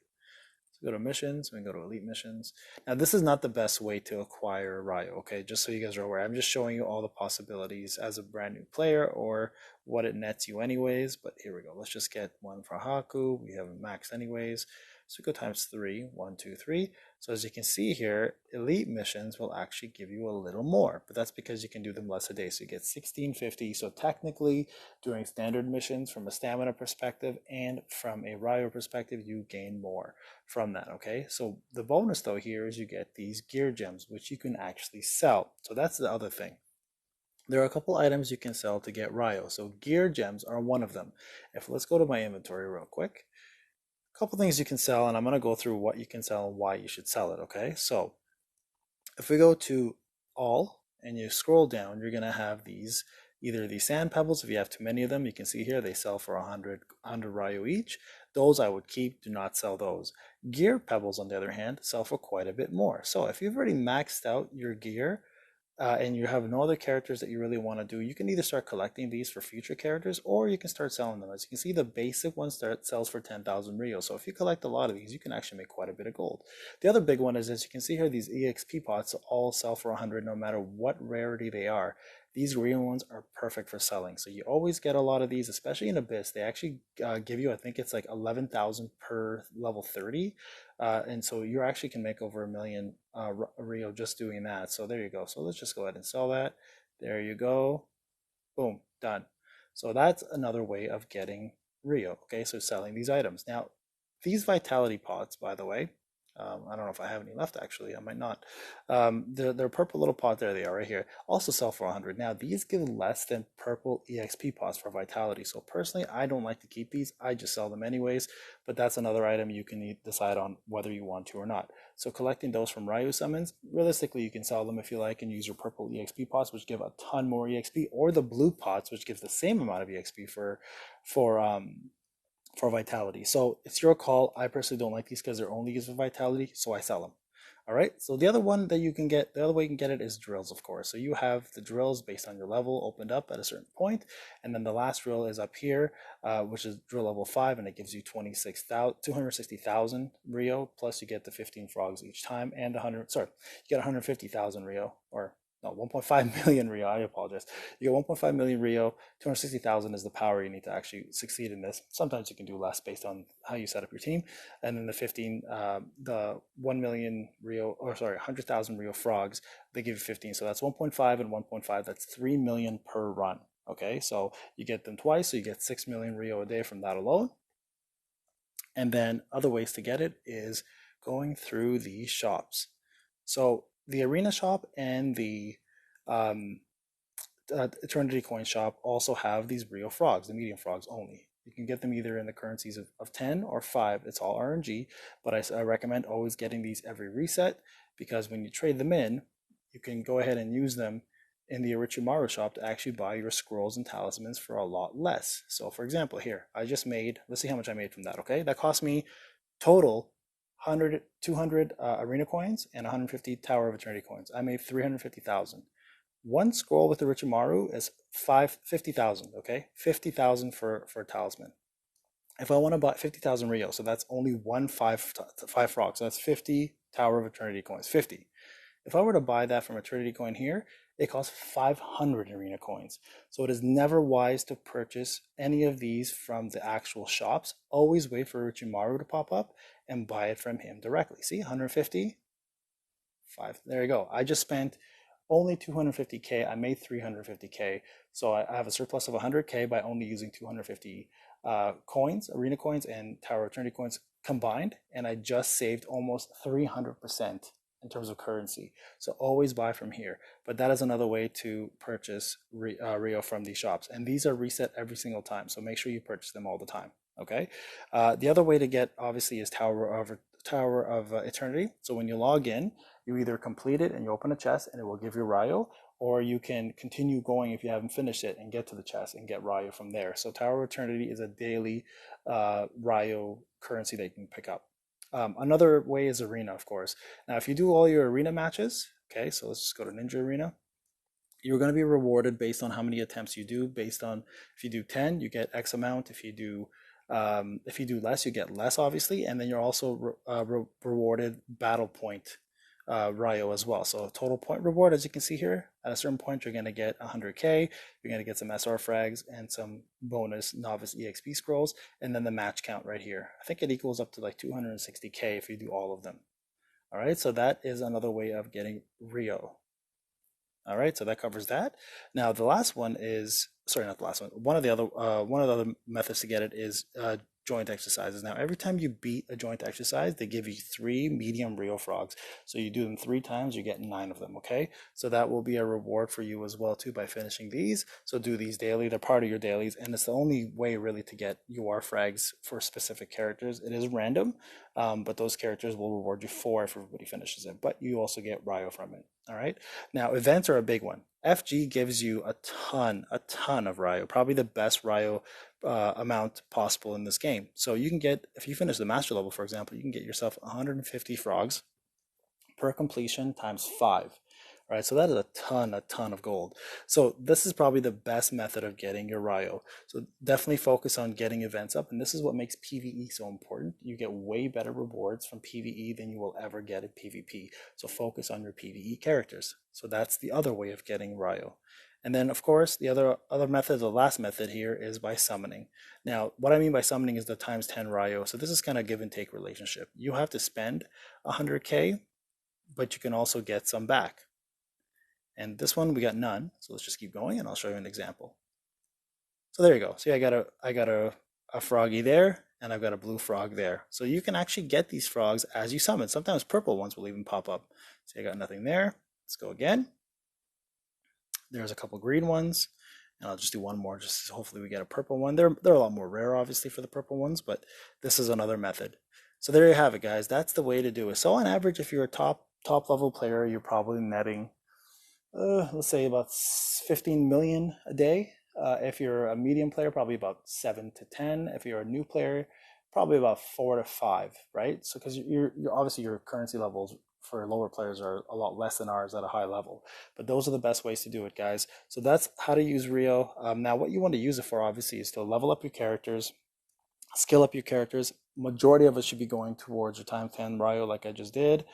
So go to missions, we can go to elite missions. Now this is not the best way to acquire Ryo, okay? Just so you guys are aware. I'm just showing you all the possibilities as a brand new player or what it nets you anyways. But here we go. Let's just get one for Haku. We haven't maxed anyways. So we go times 3, 1, 2, 3. So as you can see here, elite missions will actually give you a little more, but that's because you can do them less a day. So you get 1650. So technically, doing standard missions from a stamina perspective and from a Ryo perspective, you gain more from that, okay? So the bonus though here is you get these gear gems, which you can actually sell. So that's the other thing. There are a couple items you can sell to get Ryo. So gear gems are one of them. Let's go to my inventory real quick. A couple things you can sell, and I'm going to go through what you can sell and why you should sell it, okay? So if we go to all and you scroll down, you're going to have either these sand pebbles. If you have too many of them, you can see here they sell for 100 Ryo each. Those I would keep. Do not sell those. Gear pebbles, on the other hand, sell for quite a bit more. So if you've already maxed out your gear, and you have no other characters that you really want to do, you can either start collecting these for future characters or you can start selling them. As you can see, the basic one sells for 10,000 Ryo. So if you collect a lot of these, you can actually make quite a bit of gold. The other big one is, as you can see here, these Exp Pots all sell for 100 no matter what rarity they are. These green ones are perfect for selling. So you always get a lot of these, especially in Abyss. They actually give you, I think it's like 11,000 per level 30. And so you actually can make over 1 million Ryo just doing that. So there you go. So let's just go ahead and sell that. There you go. Boom, done. So that's another way of getting Ryo. Okay, so selling these items. Now, these vitality pots, by the way, I don't know if I have any left, actually. I might not. They're purple little pot. There they are right here. Also sell for 100. Now, these give less than purple EXP pots for vitality. So personally, I don't like to keep these. I just sell them anyways. But that's another item you can decide on whether you want to or not. So collecting those from Ryo summons, realistically, you can sell them if you like and use your purple EXP pots, which give a ton more EXP, or the blue pots, which gives the same amount of EXP for vitality. So it's your call. I personally don't like these because they're only used for vitality, so I sell them. All right, so the other one that you can get, the other way you can get it is drills, of course. So you have the drills based on your level opened up at a certain point, and then the last drill is up here, which is drill level 5, and it gives you 260,000 Ryo, plus you get the 15 frogs each time, and you get 150,000 Ryo, or no, 1.5 million Ryo, I apologize. You get 1.5 million Ryo, 260,000 is the power you need to actually succeed in this. Sometimes you can do less based on how you set up your team. And then the 1 million Ryo, 100,000 Ryo frogs, they give you 15. So that's 1.5 and 1.5, that's 3 million per run. Okay, so you get them twice, so you get 6 million Rio a day from that alone. And then other ways to get it is going through the shops. So the arena shop and the um, Eternity Coin shop also have these Rio frogs, the medium frogs only. You can get them either in the currencies of 10 or 5. It's all RNG, but I recommend always getting these every reset, because when you trade them in, you can go ahead and use them in the Orochimaru shop to actually buy your scrolls and talismans for a lot less. So for example, here, I just made, let's see how much I made from that, okay? That cost me total 100, 200 arena coins and 150 Tower of Eternity coins. I made 350,000. One scroll with the Orochimaru is 50,000, okay? 50,000 for a talisman. If I want to buy 50,000 Rio, so that's only one five frog, so that's 50 Tower of Eternity coins, 50. If I were to buy that from Eternity Coin here, it costs 500 arena coins. So it is never wise to purchase any of these from the actual shops. Always wait for Orochimaru to pop up and buy it from him directly. See, 150, 5. There you go. I just spent only 250K. I made 350K. So I have a surplus of 100K by only using 250 coins, arena coins, and Tower of Eternity coins combined. And I just saved almost 300% in terms of currency. So always buy from here. But that is another way to purchase Rio from these shops. And these are reset every single time. So make sure you purchase them all the time. Okay. The other way to get, obviously, is Tower of Eternity. So when you log in, you either complete it and you open a chest and it will give you Rio, or you can continue going if you haven't finished it and get to the chest and get Rio from there. So Tower of Eternity is a daily Rio currency that you can pick up. Another way is Arena, of course. Now, if you do all your Arena matches, okay, so let's just go to Ninja Arena. You're going to be rewarded based on how many attempts you do. Based on, if you do 10, you get X amount. If you do less, you get less, obviously, and then you're also rewarded battle point Rio as well. So total point reward, as you can see here, at a certain point, you're going to get 100K. You're going to get some SR frags and some bonus novice EXP scrolls, and then the match count right here. I think it equals up to like 260K if you do all of them. All right, so that is another way of getting Rio. All right, so that covers that. Now the last one is, sorry, not the last one. One of the other methods to get it is joint exercises. Now every time you beat a joint exercise, they give you 3 medium Rio frogs. So you do them 3 times, you get 9 of them. Okay, so that will be a reward for you as well too by finishing these. So do these daily; they're part of your dailies, and it's the only way really to get UR frags for specific characters. It is random, but those characters will reward you 4 if everybody finishes it. But you also get Rio from it. All right. Now events are a big one. FG gives you a ton of Rio, probably the best Rio amount possible in this game. So you can get, if you finish the master level, for example, you can get yourself 150 frogs per completion times 5. Right, so that is a ton of gold. So this is probably the best method of getting your Rio. So definitely focus on getting events up, and this is what makes PvE so important. You get way better rewards from PvE than you will ever get in PvP. So focus on your PvE characters. So that's the other way of getting Rio. And then, of course, the other method, the last method here, is by summoning. Now, what I mean by summoning is the times 10 Rio. So this is kind of give and take relationship. You have to spend 100K, but you can also get some back. And this one we got none, so let's just keep going and I'll show you an example. So there you go. See, I got a froggy there, and I've got a blue frog there. So you can actually get these frogs as you summon. Sometimes purple ones will even pop up. See, I got nothing there. Let's go again. There's a couple green ones, and I'll just do one more, just hopefully we get a purple one. They're a lot more rare, obviously, for the purple ones, but this is another method. So there you have it, guys. That's the way to do it. So on average, if you're a top level player, you're probably netting let's say about 15 million a day. If you're a medium player, probably about 7 to 10. If you're a new player, probably about 4 to 5, right? So because you're obviously your currency levels for lower players are a lot less than ours at a high level, but those are the best ways to do it, guys. So that's how to use Rio. Now what you want to use it for, obviously, is to level up your characters, skill up your characters. Majority of it should be going towards your time 10 Rio, like I just did.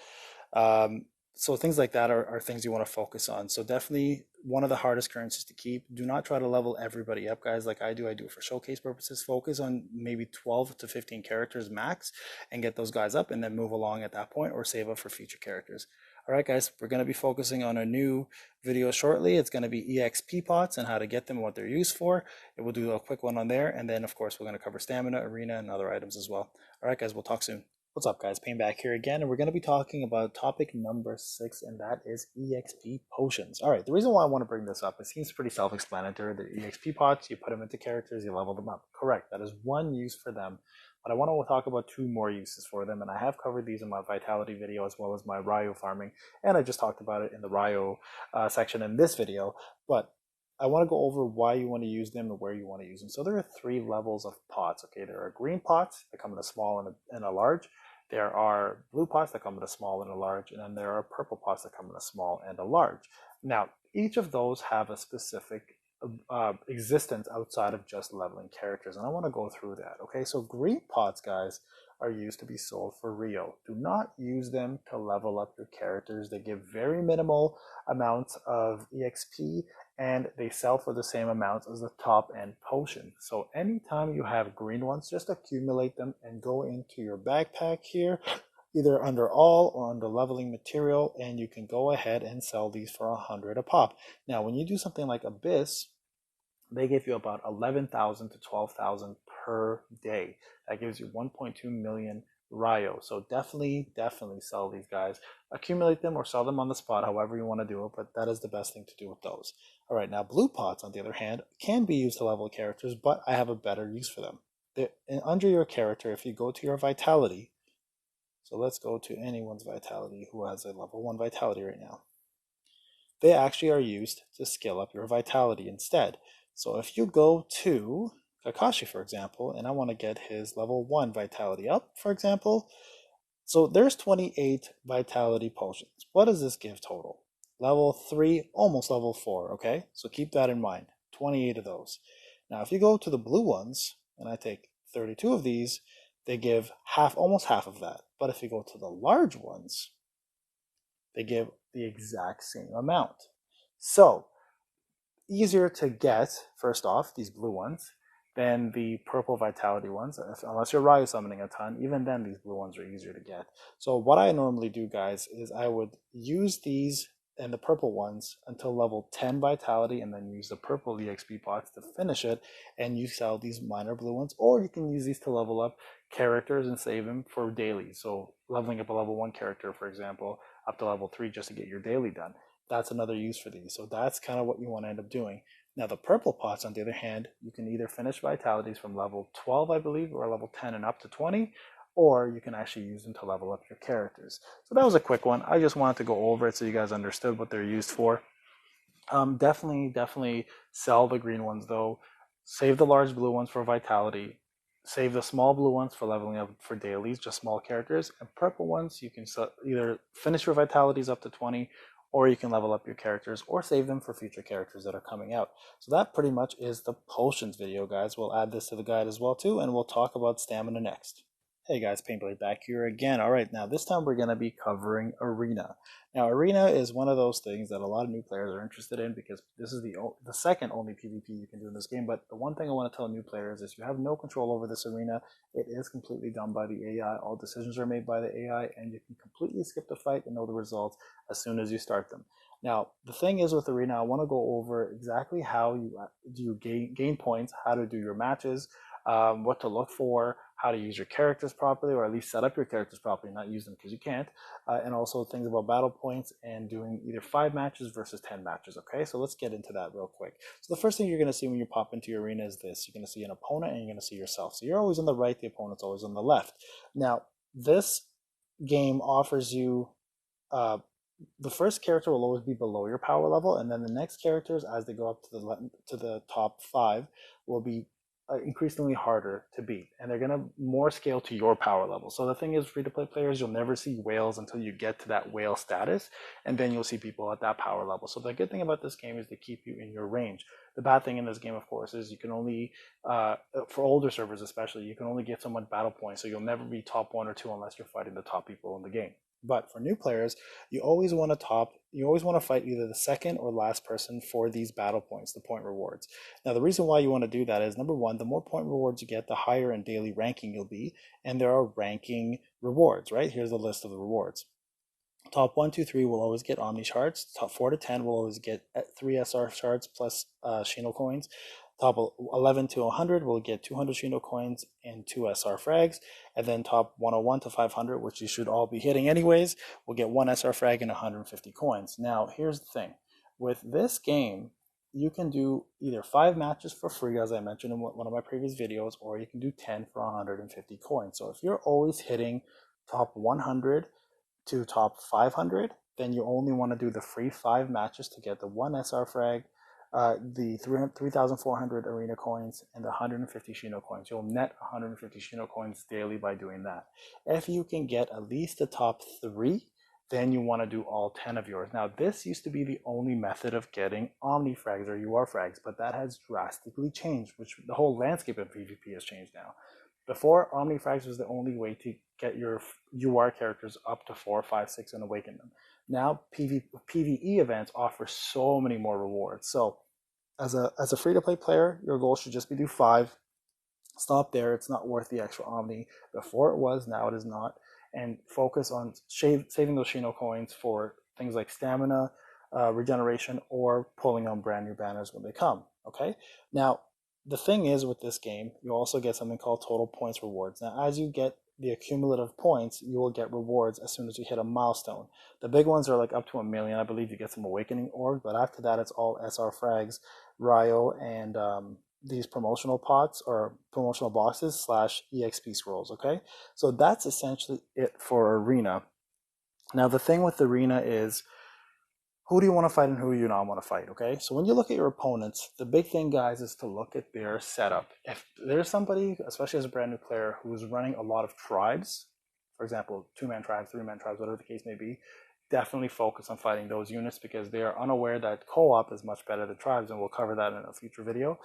So things like that are things you want to focus on. So definitely one of the hardest currencies to keep. Do not try to level everybody up, guys, like I do. I do it for showcase purposes. Focus on maybe 12 to 15 characters max and get those guys up, and then move along at that point, or save up for future characters. All right, guys, we're going to be focusing on a new video shortly. It's going to be Exp Pots and how to get them and what they're used for. And we'll do a quick one on there. And then, of course, we're going to cover stamina, arena, and other items as well. All right, guys, we'll talk soon. What's up, guys? Payne back here again. And we're going to be talking about topic number 6, and that is EXP potions. All right, the reason why I want to bring this up, it seems pretty self-explanatory. The EXP pots, you put them into characters, you level them up. Correct. That is one use for them. But I want to talk about 2 more uses for them, and I have covered these in my vitality video as well as my Ryo farming, and I just talked about it in the Ryo section in this video. But I want to go over why you want to use them and where you want to use them. So there are 3 levels of pots. Okay, there are green pots that come in a small and a large. There are blue pots that come in a small and a large, and then there are purple pots that come in a small and a large. Now, each of those have a specific existence outside of just leveling characters, and I want to go through that. Okay, so green pots, guys, are used to be sold for Rio. Do not use them to level up your characters. They give very minimal amounts of EXP, and they sell for the same amount as the top end potion. So anytime you have green ones, just accumulate them and go into your backpack here, either under all or under leveling material, and you can go ahead and sell these for 100 a pop. Now, when you do something like Abyss, they give you about 11,000 to 12,000 per day. That gives you 1.2 million Ryo. So definitely sell these guys. Accumulate them or sell them on the spot, however you want to do it, but that is the best thing to do with those. All right, now blue pots, on the other hand, can be used to level characters, but I have a better use for them. Under your character, if you go to your vitality, so let's go to anyone's vitality who has a level 1 vitality right now. They actually are used to scale up your vitality instead. So if you go to Kakashi, for example, and I want to get his level 1 vitality up, for example, so there's 28 vitality potions. What does this give total? Level 3, almost level 4, okay? So keep that in mind, 28 of those. Now, if you go to the blue ones, and I take 32 of these, they give almost half of that. But if you go to the large ones, they give the exact same amount. So, easier to get, first off, these blue ones, than the purple vitality ones. Unless you're Ryo summoning a ton, even then these blue ones are easier to get. So what I normally do, guys, is I would use these and the purple ones until level 10 vitality, and then use the purple EXP pots to finish it, and you sell these minor blue ones, or you can use these to level up characters and save them for dailies. So leveling up a level 1 character, for example, up to level 3 just to get your daily done. That's another use for these. So that's kind of what you want to end up doing. Now the purple pots, on the other hand, you can either finish vitalities from level 12, I believe, or level 10 and up to 20, or you can actually use them to level up your characters. So that was a quick one. I just wanted to go over it so you guys understood what they're used for. Definitely sell the green ones though. Save the large blue ones for vitality. Save the small blue ones for leveling up for dailies, just small characters. And purple ones, you can either finish your vitalities up to 20, or you can level up your characters or save them for future characters that are coming out. So that pretty much is the potions video, guys. We'll add this to the guide as well too, and we'll talk about stamina next. Hey guys, Payneblade back here again. All right, now this time we're going to be covering Arena. Now, Arena is one of those things that a lot of new players are interested in because this is the second only PvP you can do in this game. But the one thing I want to tell new players is you have no control over this arena. It is completely done by the AI. All decisions are made by the AI, and you can completely skip the fight and know the results as soon as you start them. Now, the thing is with Arena, I want to go over exactly how you gain points, how to do your matches, what to look for, how to use your characters properly, or at least set up your characters properly, not use them because you can't, and also things about battle points and doing either 5 matches versus 10 matches, okay? So let's get into that real quick. So the first thing you're going to see when you pop into your arena is this. You're going to see an opponent and you're going to see yourself. So you're always on the right, the opponent's always on the left. Now, this game offers you the first character will always be below your power level, and then the next characters, as they go up to the top 5, will be increasingly harder to beat, and they're going to more scale to your power level. So the thing is, free-to-play players, you'll never see whales until you get to that whale status, and then you'll see people at that power level. So the good thing about this game is to keep you in your range. The bad thing in this game, of course, is you can only, for older servers especially, you can only get so much battle points, so you'll never be top 1 or 2 unless you're fighting the top people in the game. But for new players, you always want to fight either the second or last person for these battle points, the point rewards. Now, the reason why you want to do that is, number one, the more point rewards you get, the higher in daily ranking you'll be, and there are ranking rewards, right? Here's a list of the rewards. Top 1, 2, 3 will always get Omni shards. Top 4 to 10 will always get 3 SR shards plus Shinocoins. Top 11 to 100 will get 200 Shinocoins and 2 SR frags. And then top 101 to 500, which you should all be hitting anyways, will get 1 SR frag and 150 coins. Now, here's the thing. With this game, you can do either 5 matches for free, as I mentioned in one of my previous videos, or you can do 10 for 150 coins. So if you're always hitting top 100 to top 500, then you only want to do the free 5 matches to get the 1 SR frag, the 3,400 arena coins, and the 150 Shino coins. You'll net 150 Shino coins daily by doing that. If you can get at least the top 3, then you want to do all 10 of yours. Now, this used to be the only method of getting Omni frags or UR frags, but that has drastically changed, which the whole landscape of PvP has changed now. Before, Omni frags was the only way to get your UR characters up to 4, 5, 6 and awaken them. Now, PVE events offer so many more rewards. So, as a free-to-play player, your goal should just be do 5. Stop there. It's not worth the extra Omni. Before it was, now it is not. And focus on saving those Shino coins for things like stamina, regeneration, or pulling on brand new banners when they come. Okay? Now, the thing is with this game, you also get something called total points rewards. Now, as you get the accumulative points, you will get rewards as soon as you hit a milestone. The big ones are like up to 1 million. I believe you get some awakening orbs, but after that, it's all SR frags, Ryo, and these promotional pots or promotional boxes slash EXP scrolls. Okay, so that's essentially it for Arena. Now, the thing with Arena is, who do you want to fight and who do you not want to fight, okay? So when you look at your opponents, the big thing, guys, is to look at their setup. If there's somebody, especially as a brand new player, who's running a lot of tribes, for example, 2-man tribes, 3-man tribes, whatever the case may be, definitely focus on fighting those units because they are unaware that co-op is much better than tribes, and we'll cover that in a future video,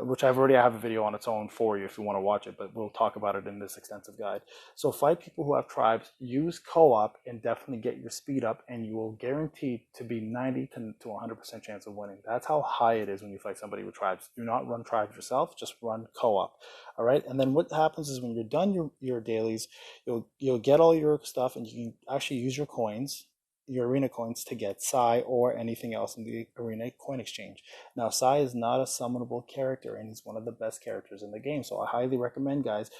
which I have a video on its own for you if you want to watch it, but we'll talk about it in this extensive guide. So fight people who have tribes, use co-op, and definitely get your speed up, and you will guarantee to be 90 to 100% chance of winning. That's how high it is when you fight somebody with tribes. Do not run tribes yourself, just run co-op. All right, and then what happens is when you're done your dailies, you'll get all your stuff, and you can actually use your coins, your arena coins, to get Sai or anything else in the arena coin exchange. Now, Sai is not a summonable character, and he's one of the best characters in the game. So I highly recommend, guys,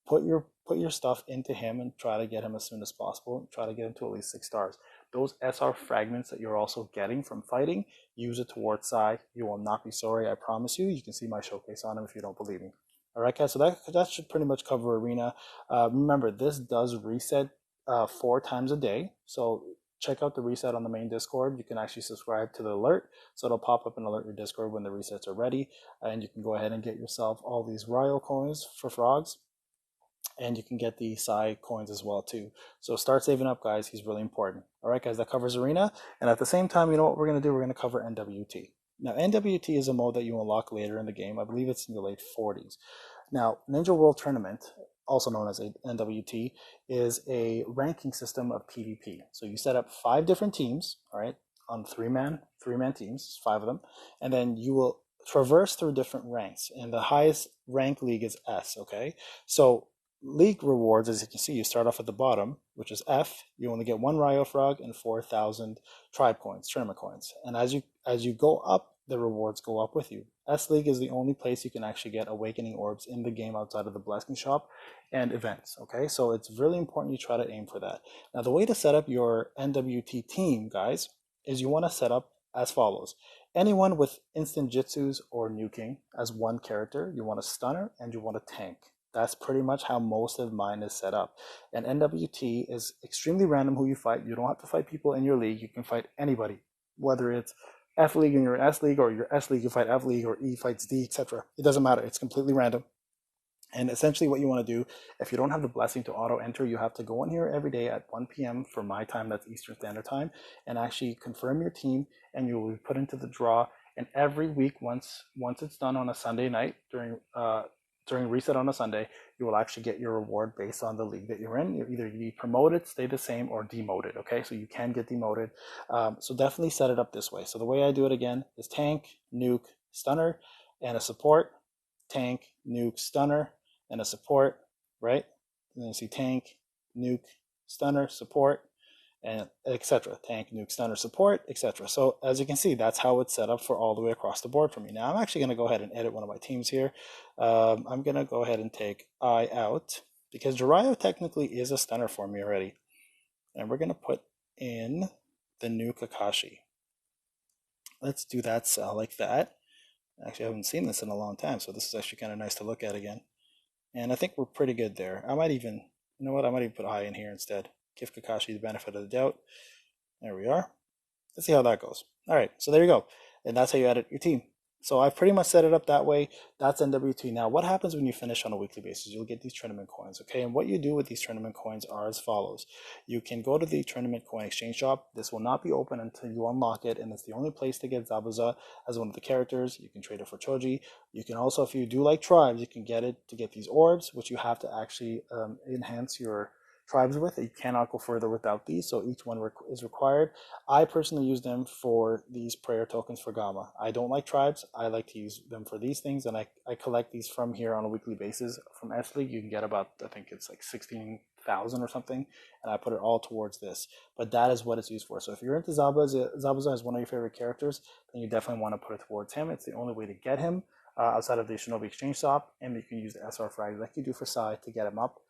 put your stuff into him and try to get him as soon as possible. Try to get him to at least 6 stars. Those SR fragments that you're also getting from fighting, use it towards Sai. You will not be sorry, I promise you. You can see my showcase on him if you don't believe me. All right, guys, so that should pretty much cover Arena. Remember, this does reset 4 times a day. So check out the reset on the main Discord. You can actually subscribe to the alert, so it'll pop up and alert your Discord when the resets are ready, and you can go ahead and get yourself all these Ryo coins for frogs, and you can get the Sai coins as well too. So start saving up, guys. He's really important. All right, guys, that covers Arena, and at the same time, you know what we're going to do? We're going to cover NWT. Now, NWT is a mode that you unlock later in the game. I believe it's in the late 40s. Now, Ninja World Tournament, also known as a NWT, is a ranking system of PvP. So you set up 5 different teams, all right, on 3-man teams, 5 of them, and then you will traverse through different ranks. And the highest rank league is S, okay? So league rewards, as you can see, you start off at the bottom, which is F. You only get 1 Ryo frog and 4,000 tribe coins, tournament coins. And as you go up, the rewards go up with you. S League is the only place you can actually get awakening orbs in the game outside of the blessing shop and events. Okay, so it's really important you try to aim for that. Now, the way to set up your NWT team, guys, is you want to set up as follows. Anyone with instant jutsus or nuking as 1 character, you want a stunner and you want a tank. That's pretty much how most of mine is set up. And NWT is extremely random who you fight. You don't have to fight people in your league. You can fight anybody, whether it's F League and you're in S League, or your S League you fight F League, or E fights D, etc. It doesn't matter. It's completely random. And essentially what you want to do, if you don't have the blessing to auto-enter, you have to go in here every day at 1 p.m. for my time, that's Eastern Standard Time, and actually confirm your team, and you will be put into the draw. And every week, once it's done on a Sunday night, during reset on a Sunday, you will actually get your reward based on the league that you're in. You're either be promoted, stay the same, or demoted, okay? So you can get demoted. So definitely set it up this way. So the way I do it again is tank, nuke, stunner, and a support. Tank, nuke, stunner, and a support, right? And then you see tank, nuke, stunner, support, and etc. Tank, nuke, stunner, support, etc. So as you can see, that's how it's set up for all the way across the board for me. Now I'm actually going to go ahead and edit one of my teams here. I'm going to go ahead and take I out because Jiraiya technically is a stunner for me already. And we're going to put in the new Kakashi. Let's do that cell like that. Actually, I haven't seen this in a long time, so this is actually kind of nice to look at again. And I think we're pretty good there. I might even, you know what, I might even put I in here instead. Give Kakashi the benefit of the doubt. There we are. Let's see how that goes. All right, so there you go. And that's how you edit your team. So I've pretty much set it up that way. That's NWT. Now, what happens when you finish on a weekly basis? You'll get these tournament coins, okay? And what you do with these tournament coins are as follows. You can go to the tournament coin exchange shop. This will not be open until you unlock it, and it's the only place to get Zabuza as one of the characters. You can trade it for Choji. You can also, if you do like tribes, you can get it to get these orbs, which you have to actually enhance your tribes with. You cannot go further without these, so each one is required. I personally use them for these prayer tokens for Gama. I don't like tribes. I like to use them for these things, and I collect these from here on a weekly basis. From S League, you can get about, I think it's like 16,000 or something, and I put it all towards this. But that is what it's used for. So if you're into Zabuza is one of your favorite characters, then you definitely want to put it towards him. It's the only way to get him outside of the Shinobi Exchange Shop, and you can use the SR Frag like you do for Sai to get him up.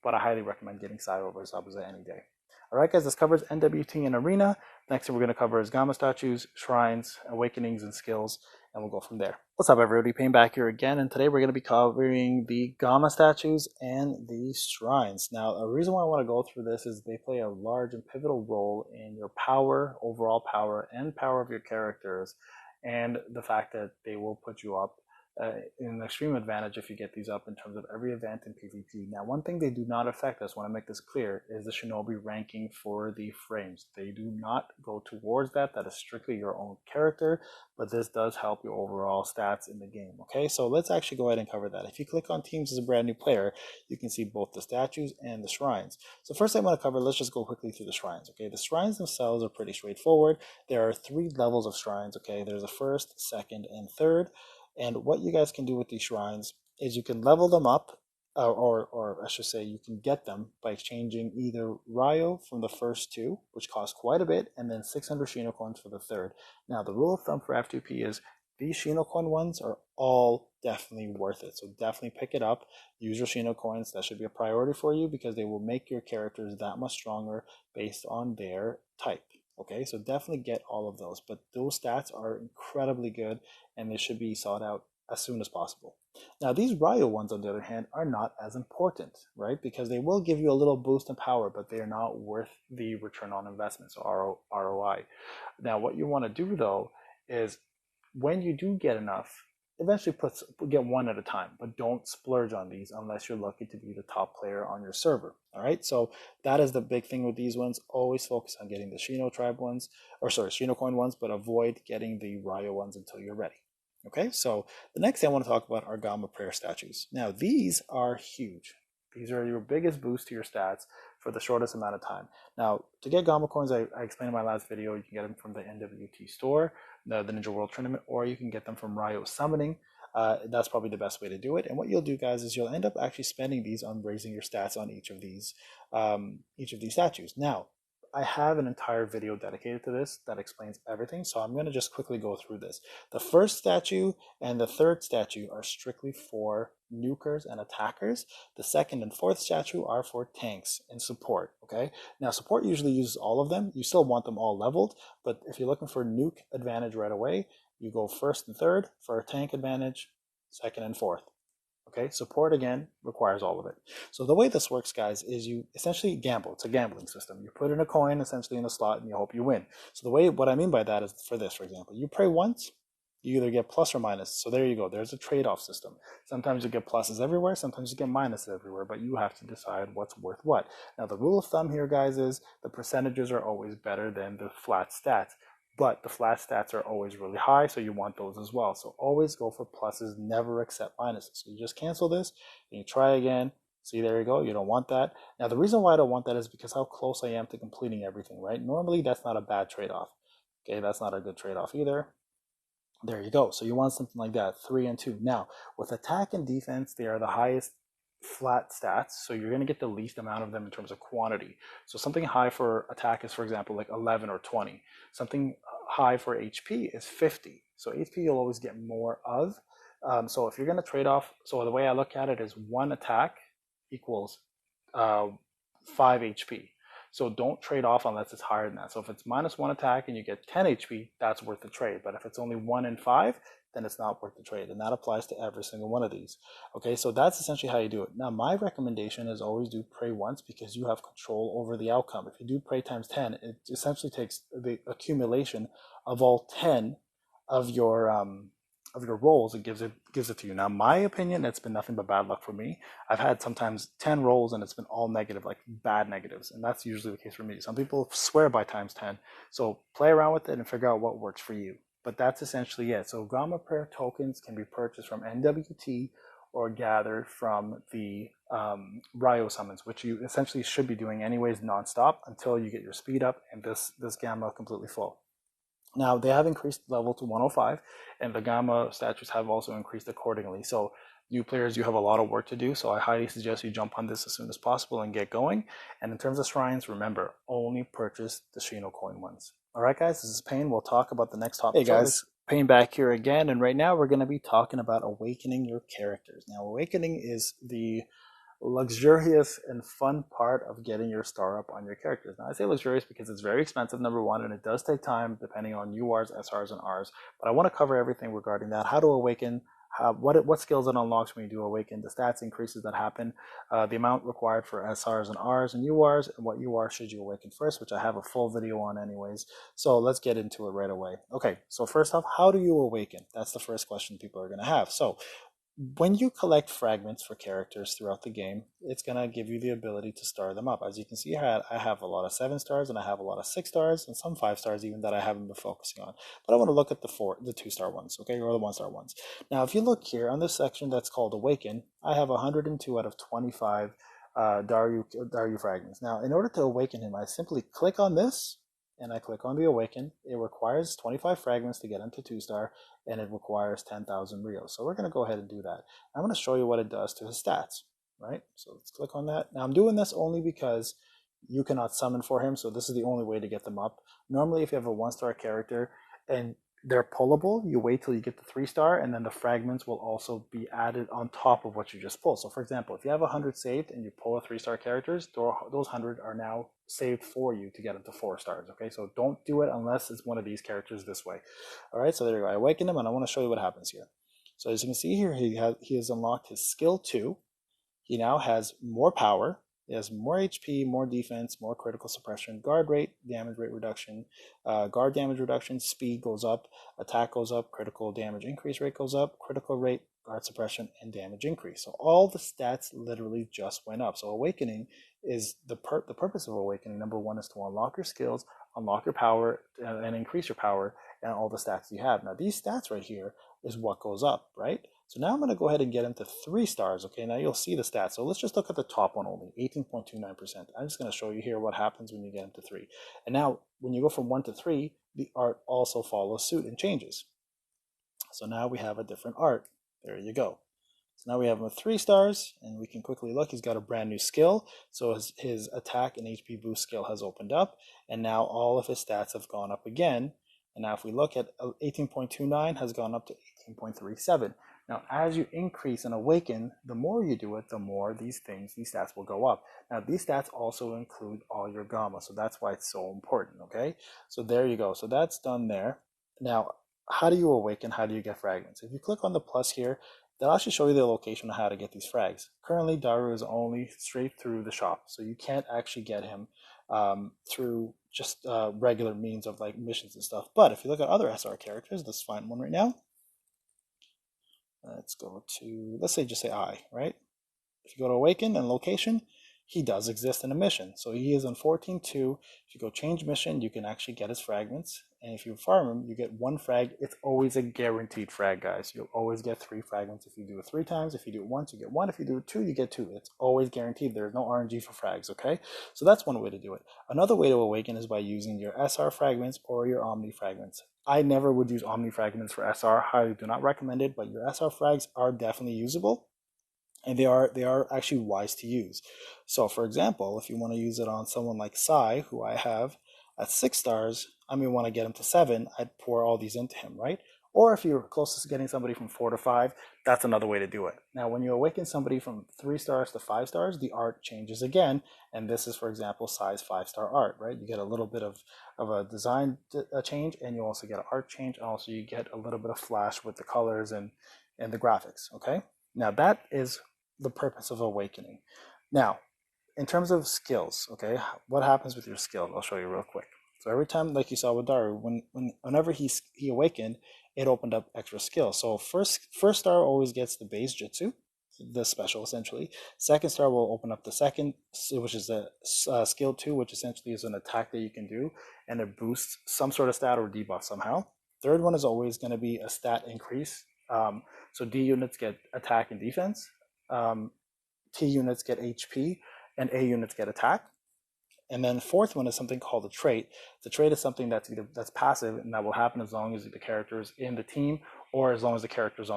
But I highly recommend getting Sai over Zabuza any day. Alright guys, this covers NWT and Arena. Next thing we're going to cover is Gama statues, shrines, awakenings, and skills, and we'll go from there. What's up everybody, Payne back here again, and today we're going to be covering the Gama statues and the shrines. Now, a reason why I want to go through this is they play a large and pivotal role in your power, overall power, and power of your characters, and the fact that they will put you up in an extreme advantage if you get these up in terms of every event in PvP. Now, one thing they do not affect, I just want to make this clear, is the Shinobi ranking for the frames. They do not go towards that. That is strictly your own character, but this does help your overall stats in the game. Okay, so let's actually go ahead and cover that. If you click on teams as a brand new player, you can see both the statues and the shrines. So first I want to cover, let's just go quickly through the shrines. Okay, the shrines themselves are pretty straightforward. There are 3 levels of shrines. Okay, there's a first, second, and third. And what you guys can do with these shrines is you can level them up, or I should say you can get them by exchanging either Ryo from the first 2, which cost quite a bit, and then 600 Shinocoins for the third. Now, the rule of thumb for F2P is these Shinocoin ones are all definitely worth it. So definitely pick it up. Use your Shinocoins. That should be a priority for you because they will make your characters that much stronger based on their type. Okay, so definitely get all of those. But those stats are incredibly good and they should be sought out as soon as possible. Now, these Ryo ones, on the other hand, are not as important, right? Because they will give you a little boost in power, but they are not worth the return on investment, so ROI. Now, what you want to do, though, is when you do get enough, eventually get one at a time, but don't splurge on these unless you're lucky to be the top player on your server. All right, so that is the big thing with these ones. Always focus on getting the Shino tribe ones, or sorry, Shinocoin ones, but avoid getting the Ryo ones until you're ready. Okay, so the next thing I want to talk about are Gama prayer statues. Now, these are huge. These are your biggest boost to your stats for the shortest amount of time. Now, to get Gama coins, I explained in my last video, you can get them from the NWT store, the Ninja World Tournament, or you can get them from Ryo Summoning. That's probably the best way to do it. And what you'll do, guys, is you'll end up actually spending these on raising your stats on each of these statues. Now, I have an entire video dedicated to this that explains everything, so I'm going to just quickly go through this. The first statue and the third statue are strictly for nukers and attackers. The second and fourth statue are for tanks and support, okay? Now, support usually uses all of them. You still want them all leveled, but if you're looking for nuke advantage right away, you go first and third. For a tank advantage, second and fourth. Okay, support again requires all of it. So the way this works, guys, is you essentially gamble. It's a gambling system. You put in a coin essentially in a slot and you hope you win. So what I mean by that is for this, for example, you pray once, you either get plus or minus. So there you go. There's a trade-off system. Sometimes you get pluses everywhere. Sometimes you get minuses everywhere, but you have to decide what's worth what. Now, the rule of thumb here, guys, is the percentages are always better than the flat stats. But the flat stats are always really high, so you want those as well. So always go for pluses, never accept minuses. So you just cancel this, and you try again. See, there you go. You don't want that. Now, the reason why I don't want that is because how close I am to completing everything, right? Normally, that's not a bad trade-off. Okay, that's not a good trade-off either. There you go. So you want something like that, 3 and 2. Now, with attack and defense, they are the highest flat stats, so you're going to get the least amount of them in terms of quantity. So something high for attack is, for example, like 11 or 20. Something high for HP is 50. So HP you'll always get more of. So if you're going to trade off, so the way I look at it is one attack equals 5 HP. So don't trade off unless it's higher than that. So if it's -1 attack and you get 10 HP, that's worth the trade. But if it's only 1 and 5, then it's not worth the trade. And that applies to every single one of these. Okay, so that's essentially how you do it. Now, my recommendation is always do pray once because you have control over the outcome. If you do pray times 10, it essentially takes the accumulation of all 10 of your rolls and gives it to you. Now, my opinion, it's been nothing but bad luck for me. I've had sometimes 10 rolls and it's been all negative, like bad negatives, and that's usually the case for me. Some people swear by times 10, so play around with it and figure out what works for you. But that's essentially it. So Gama prayer tokens can be purchased from NWT or gathered from the Ryo summons, which you essentially should be doing anyways nonstop until you get your speed up and this Gama completely full. Now, they have increased level to 105, and the Gama statues have also increased accordingly. So, new players, you have a lot of work to do, so I highly suggest you jump on this as soon as possible and get going. And in terms of shrines, remember, only purchase the Shinocoin ones. Alright guys, this is Payne. We'll talk about the next topic. Hey guys, Payne back here again, and right now we're going to be talking about awakening your characters. Now, awakening is the luxurious and fun part of getting your star up on your characters. Now, I say luxurious because it's very expensive, number one, and it does take time depending on URs, SRs, and Rs. But I want to cover everything regarding that. How to awaken, what skills it unlocks when you do awaken, the stats increases that happen, the amount required for SRs and Rs and URs, and what UR should you awaken first, which I have a full video on anyways. So let's get into it right away. Okay, so first off, how do you awaken? That's the first question people are going to have. So when you collect fragments for characters throughout the game, it's going to give you the ability to star them up. As you can see, I have a lot of 7 stars and I have a lot of 6 stars and some 5 stars even that I haven't been focusing on. But I want to look at the 2-star ones, okay, or the 1-star ones. Now, if you look here on this section that's called Awaken, I have 102 out of 25 Daryu fragments. Now, in order to awaken him, I simply click on this and I click on the Awaken. It requires 25 fragments to get him to 2-star, and it requires 10,000 Rios. So we're going to go ahead and do that. I'm going to show you what it does to his stats, right? So let's click on that. Now I'm doing this only because you cannot summon for him, so this is the only way to get them up. Normally, if you have a 1-star character and they're pullable, you wait till you get the 3-star, and then the fragments will also be added on top of what you just pulled. So for example, if you have 100 saved and you pull a 3-star characters, those 100 are now saved for you to get into 4 stars. Okay, so don't do it unless it's one of these characters this way. All right, so there you go. I awaken him, and I want to show you what happens here. So as you can see here, he has unlocked his skill 2. He now has more power. He has more HP, more defense, more critical suppression, guard rate, damage rate reduction, guard damage reduction, speed goes up, attack goes up, critical damage increase rate goes up, critical rate, guard suppression, and damage increase. So all the stats literally just went up. So awakening is the purpose of awakening. Number one is to unlock your skills, unlock your power, and increase your power and all the stats you have. Now these stats right here is what goes up, right? So now I'm going to go ahead and get him to 3 stars. Okay, now you'll see the stats. So let's just look at the top one only, 18.29%. I'm just going to show you here what happens when you get him to 3. And now when you go from 1 to 3, the art also follows suit and changes. So now we have a different art. There you go. So now we have him with 3 stars, and we can quickly look. He's got a brand new skill. So his attack and HP boost skill has opened up, and now all of his stats have gone up again. And now if we look at 18.29 has gone up to 18.37. Now, as you increase and awaken, the more you do it, the more these stats will go up. Now, these stats also include all your Gama, so that's why it's so important, okay? So there you go. So that's done there. Now, how do you awaken? How do you get fragments? If you click on the plus here, they'll actually show you the location of how to get these frags. Currently, Daru is only straight through the shop, so you can't actually get him through just regular means of like missions and stuff. But if you look at other SR characters, let's find one right now. Let's go to, let's say, just say I, right? If you go to Awaken and Location, he does exist in a mission. So he is on 14.2. If you go change mission, you can actually get his fragments. And if you farm him, you get 1 frag. It's always a guaranteed frag, guys. You'll always get 3 fragments. If you do it 3 times, if you do it once, you get 1. If you do it 2, you get 2. It's always guaranteed. There's no RNG for frags, okay? So that's one way to do it. Another way to awaken is by using your SR fragments or your Omni fragments. I never would use Omni fragments for SR. Highly do not recommend it, but your SR frags are definitely usable. and they are actually wise to use. So for example, if you want to use it on someone like Sai, who I have at 6 stars, I may want to get him to 7, I'd pour all these into him, right? Or if you're closest to getting somebody from 4 to 5, that's another way to do it. Now when you awaken somebody from 3 stars to 5 stars, the art changes again, and this is, for example, Sai's 5-star art, right? You get a little bit of a design change, and you also get an art change, and also you get a little bit of flash with the colors and the graphics, okay? Now that is the purpose of awakening. Now, in terms of skills, okay, what happens with your skills? I'll show you real quick. So every time, like you saw with Daru, whenever he awakened, it opened up extra skills. So first star always gets the base jutsu, the special essentially. Second star will open up the second, which is the skill 2, which essentially is an attack that you can do, and it boosts some sort of stat or debuff somehow. Third one is always going to be a stat increase. So D units get attack and defense. T units get HP, and A units get attack. And then fourth one is something called a trait. The trait is something that's passive, and that will happen as long as the character is in the team, or as long as the character is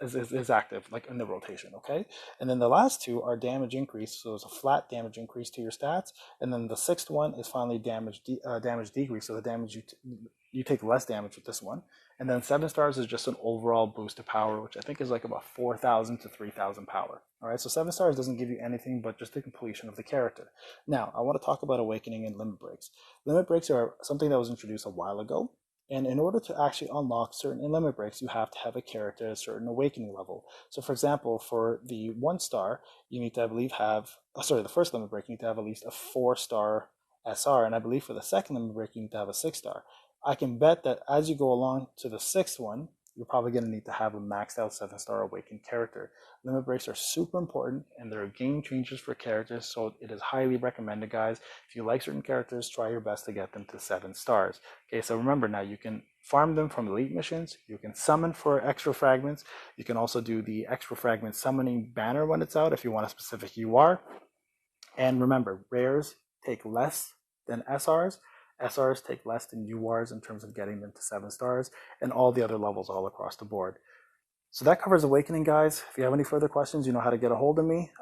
is active, like in the rotation, okay? And then the last two are damage increase, so it's a flat damage increase to your stats. And then the sixth one is finally damage decrease, so the damage you take less damage with this one. And then 7 stars is just an overall boost to power, which I think is like about 4,000 to 3,000 power. All right, so 7 stars doesn't give you anything but just the completion of the character. Now, I want to talk about awakening and limit breaks. Limit breaks are something that was introduced a while ago. And in order to actually unlock certain limit breaks, you have to have a character at a certain awakening level. So for example, for the 1 star, you need to, I believe, the first limit break, you need to have at least a 4-star SR. And I believe for the second limit break, you need to have a 6-star. I can bet that as you go along to the 6th one, you're probably going to need to have a maxed out 7-star awakened character. Limit breaks are super important, and they're game changers for characters, so it is highly recommended, guys. If you like certain characters, try your best to get them to 7 stars. Okay, so remember now, you can farm them from elite missions, you can summon for extra fragments, you can also do the extra fragment summoning banner when it's out if you want a specific UR. And remember, rares take less than SRs. SRs take less than URs in terms of getting them to 7 stars, and all the other levels all across the board. So that covers Awakening, guys. If you have any further questions, you know how to get a hold of me.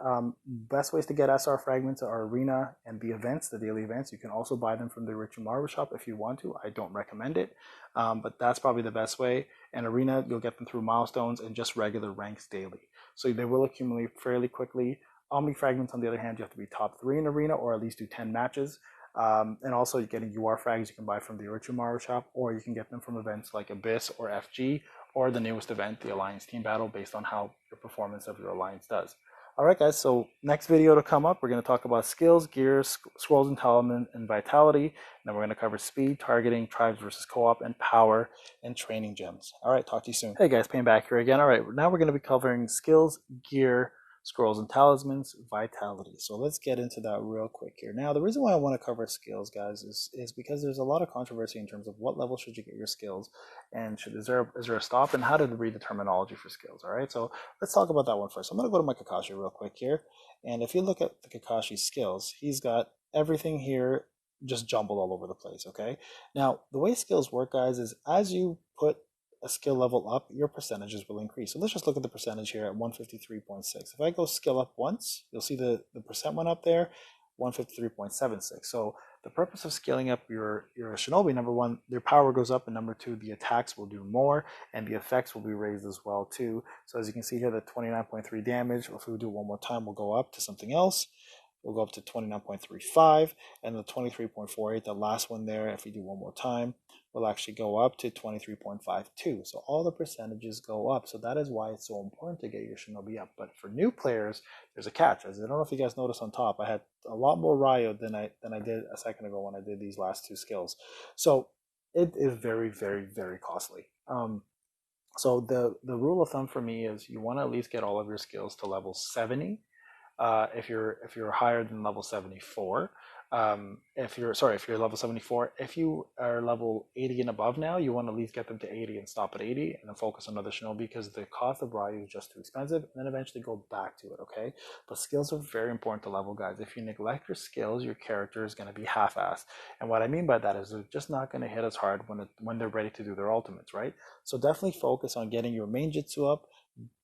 Best ways to get SR fragments are Arena and the events, the daily events. You can also buy them from the Orochimaru shop if you want to. I don't recommend it, but that's probably the best way. And Arena, you'll get them through milestones and just regular ranks daily. So they will accumulate fairly quickly. Omni fragments, on the other hand, you have to be top 3 in Arena or at least do 10 matches. And also you're getting UR frags you can buy from the Orochimaru shop, or you can get them from events like Abyss or FG, or the newest event, the Alliance Team Battle, based on how your performance of your Alliance does. Alright guys, so next video to come up, we're going to talk about skills, gears, scrolls and talisman, and vitality. And then we're going to cover speed, targeting, tribes versus co-op, and power, and training gems. Alright, talk to you soon. Hey guys, Payne back here again. Alright, now we're going to be covering skills, gear, scrolls and talismans, vitality. So let's get into that real quick here. Now, the reason why I want to cover skills, guys, is because there's a lot of controversy in terms of what level should you get your skills, and is there a stop, and how to read the terminology for skills. All right, so let's talk about that one first. I'm going to go to my Kakashi real quick here, and if you look at the Kakashi skills, he's got everything here just jumbled all over the place. Okay, now the way skills work, guys, is as you put a skill level up, your percentages will increase. So let's just look at the percentage here at 153.6. If I go skill up once, you'll see the percent went up there, 153.76. So the purpose of scaling up your Shinobi, number one, their power goes up, and number two, the attacks will do more, and the effects will be raised as well too. So as you can see here, the 29.3 damage, if we do it one more time, we'll go up to something else. We'll go up to 29.35, and the 23.48, the last one there, if we do one more time, will actually go up to 23.52. So all the percentages go up. So that is why it's so important to get your Shinobi up. But for new players, there's a catch. As I don't know if you guys noticed on top, I had a lot more Ryo than I did a second ago when I did these last 2 skills. So it is very, very, very costly. So the rule of thumb for me is you want to at least get all of your skills to level 70. If you're higher than level 74, if you're level 74, if you are level 80 and above now, you want to at least get them to 80 and stop at 80, and then focus on other Shinobi, because the cost of Ryu is just too expensive, and then eventually go back to it. Okay, but skills are very important to level, guys. If you neglect your skills, your character is going to be half-assed, and what I mean by that is they're just not going to hit as hard when they're ready to do their ultimates, right? So definitely focus on getting your main jutsu up,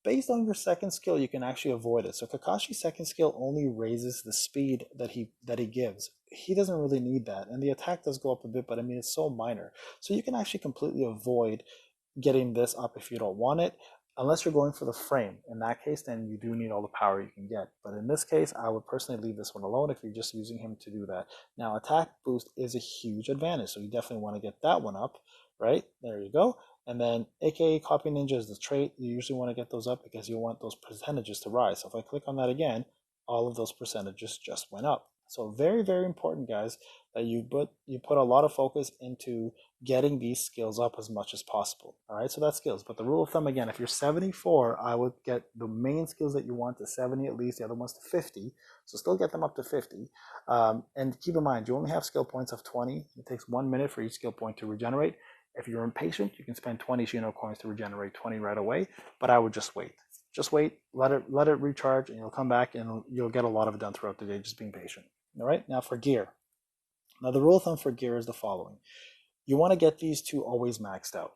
Based on your second skill, you can actually avoid it. So Kakashi's second skill only raises the speed that he gives. He doesn't really need that, and the attack does go up a bit, but I mean it's so minor. So you can actually completely avoid getting this up if you don't want it, unless you're going for the frame. In that case, then you do need all the power you can get. But in this case, I would personally leave this one alone if you're just using him to do that. Now, attack boost is a huge advantage, so you definitely want to get that one up, right? There you go. And then aka copy ninja is the trait. You usually want to get those up because you want those percentages to rise. So if I click on that again, all of those percentages just went up. So very, very important, guys, that you put a lot of focus into getting these skills up as much as possible. All right, so that's skills. But the rule of thumb, again, if you're 74, I would get the main skills that you want to 70 at least, the other ones to 50. So still get them up to 50. And keep in mind, you only have skill points of 20. It takes 1 minute for each skill point to regenerate. If you're impatient, you can spend 20 Shinocoins to regenerate 20 right away, but I would just wait. Just wait, let it recharge, and you'll come back and you'll get a lot of it done throughout the day, just being patient. All right, now for gear. Now the rule of thumb for gear is the following. You want to get these two always maxed out.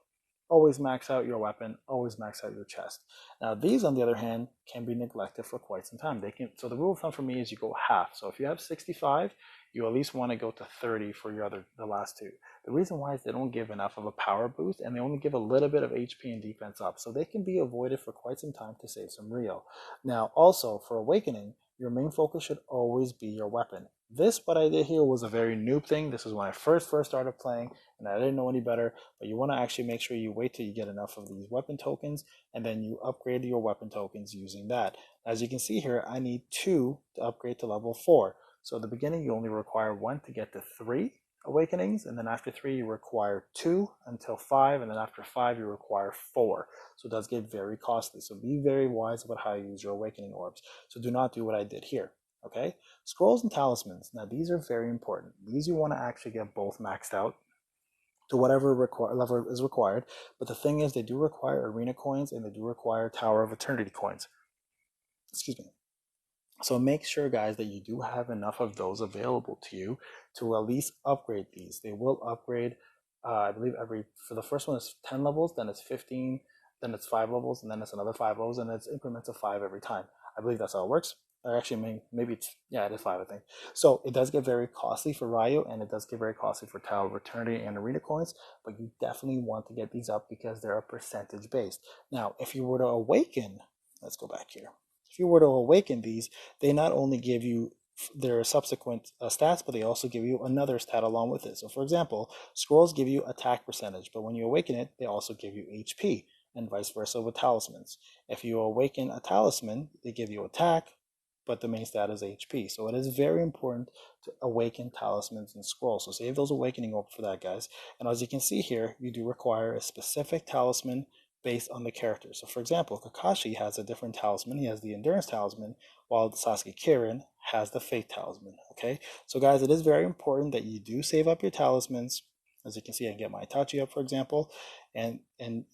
Always max out your weapon, always max out your chest. Now these, on the other hand, can be neglected for quite some time. So the rule of thumb for me is you go half. So if you have 65, you at least want to go to 30 for the last two. The reason why is they don't give enough of a power boost, and they only give a little bit of HP and defense up. So they can be avoided for quite some time to save some Rio. Now also for Awakening, your main focus should always be your weapon. This, what I did here, was a very noob thing. This is when I first started playing, and I didn't know any better. But you want to actually make sure you wait till you get enough of these weapon tokens, and then you upgrade your weapon tokens using that. As you can see here, I need 2 to upgrade to level 4. So at the beginning, you only require 1 to get to 3 awakenings, and then after 3, you require 2 until 5, and then after 5, you require 4. So it does get very costly. So be very wise about how you use your awakening orbs. So do not do what I did here. Okay, scrolls and talismans. Now these are very important. These you want to actually get both maxed out to whatever level is required. But the thing is, they do require arena coins and they do require Tower of Eternity coins. Excuse me. So make sure, guys, that you do have enough of those available to you to at least upgrade these. They will upgrade, I believe, for the first one is 10 levels, then it's 15, then it's 5 levels, and then it's another 5 levels, and it's increments of 5 every time. I believe that's how it works. Or actually, maybe it is 5, I think. So it does get very costly for Ryo, and it does get very costly for Tower of Eternity and Arena Coins, but you definitely want to get these up because they're a percentage based. Now, if you were to awaken, let's go back here. If you were to awaken these, they not only give you their subsequent stats, but they also give you another stat along with it. So for example, scrolls give you attack percentage, but when you awaken it, they also give you HP, and vice versa with talismans. If you awaken a talisman, they give you attack, but the main stat is HP. So it is very important to awaken talismans and scrolls. So save those awakening orbs for that, guys. And as you can see here, you do require a specific talisman based on the character. So for example, Kakashi has a different talisman. He has the Endurance Talisman, while Sasuke Kirin has the Faith Talisman. Okay, so guys, it is very important that you do save up your talismans. As you can see, I can get my Itachi up, for example, and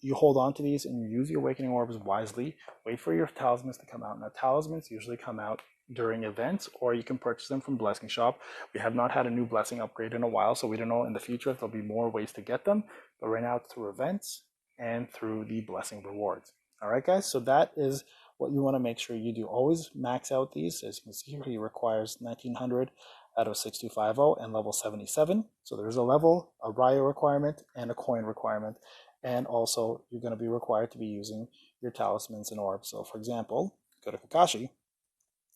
you hold on to these and you use the Awakening Orbs wisely. Wait for your talismans to come out. Now, talismans usually come out during events, or you can purchase them from Blessing Shop. We have not had a new blessing upgrade in a while, so we don't know in the future if there'll be more ways to get them. But right now, it's through events and through the blessing rewards. All right, guys, so that is what you want to make sure you do. Always max out these. As you can see here, he requires 1900 out of 6250 and level 77. So there's a level, a Ryo requirement, and a coin requirement. And also, you're going to be required to be using your talismans and orbs. So for example, go to Kakashi,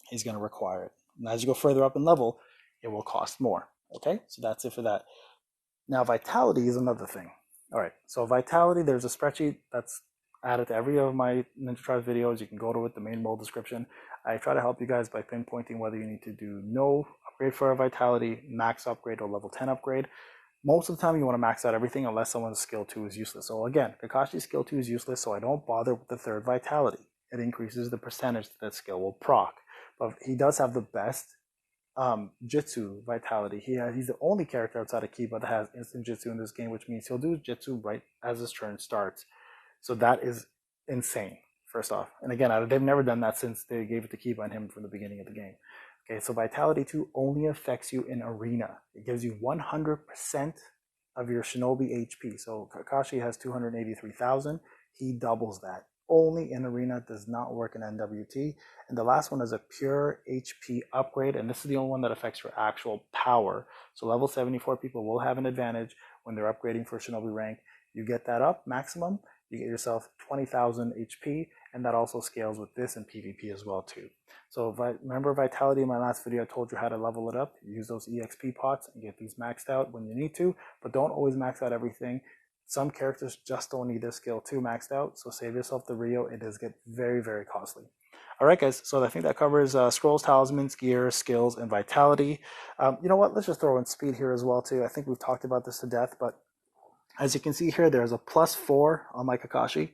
he's going to require it. And as you go further up in level, it will cost more. Okay, so that's it for that. Now, vitality is another thing. All right, so vitality, there's a spreadsheet that's added to every of my Ninja Tribes videos. You can go to it, the main mode description. I try to help you guys by pinpointing whether you need to do no upgrade for a vitality, max upgrade, or level 10 upgrade. Most of the time, you want to max out everything unless someone's skill 2 is useless. So again, Kakashi's skill 2 is useless, so I don't bother with the third vitality. It increases the percentage that skill will proc. But he does have the best Jitsu vitality. He's the only character outside of Kiba that has instant Jitsu in this game, which means he'll do Jitsu right as his turn starts. So that is insane, first off. And again, they've never done that since they gave it to Kiba and him from the beginning of the game. Okay, so Vitality 2 only affects you in Arena. It gives you 100% of your Shinobi HP. So Kakashi has 283,000. He doubles that. only in Arena, does not work in NWT. And the last one is a pure HP upgrade, and this is the only one that affects your actual power. So level 74 people will have an advantage when they're upgrading for Shinobi rank. You get that up maximum, you get yourself 20,000 HP, and that also scales with this in PvP as well too. So remember Vitality in my last video, I told you how to level it up. Use those Exp Pots and get these maxed out when you need to, but don't always max out everything. Some characters just don't need their skill 2 maxed out, so save yourself the Rio. It does get very, very costly. All right, guys, so I think that covers scrolls, talismans, gear, skills, and vitality. You know what? Let's just throw in speed here as well too. I think we've talked about this to death, but as you can see here, there's a +4 on my Kakashi.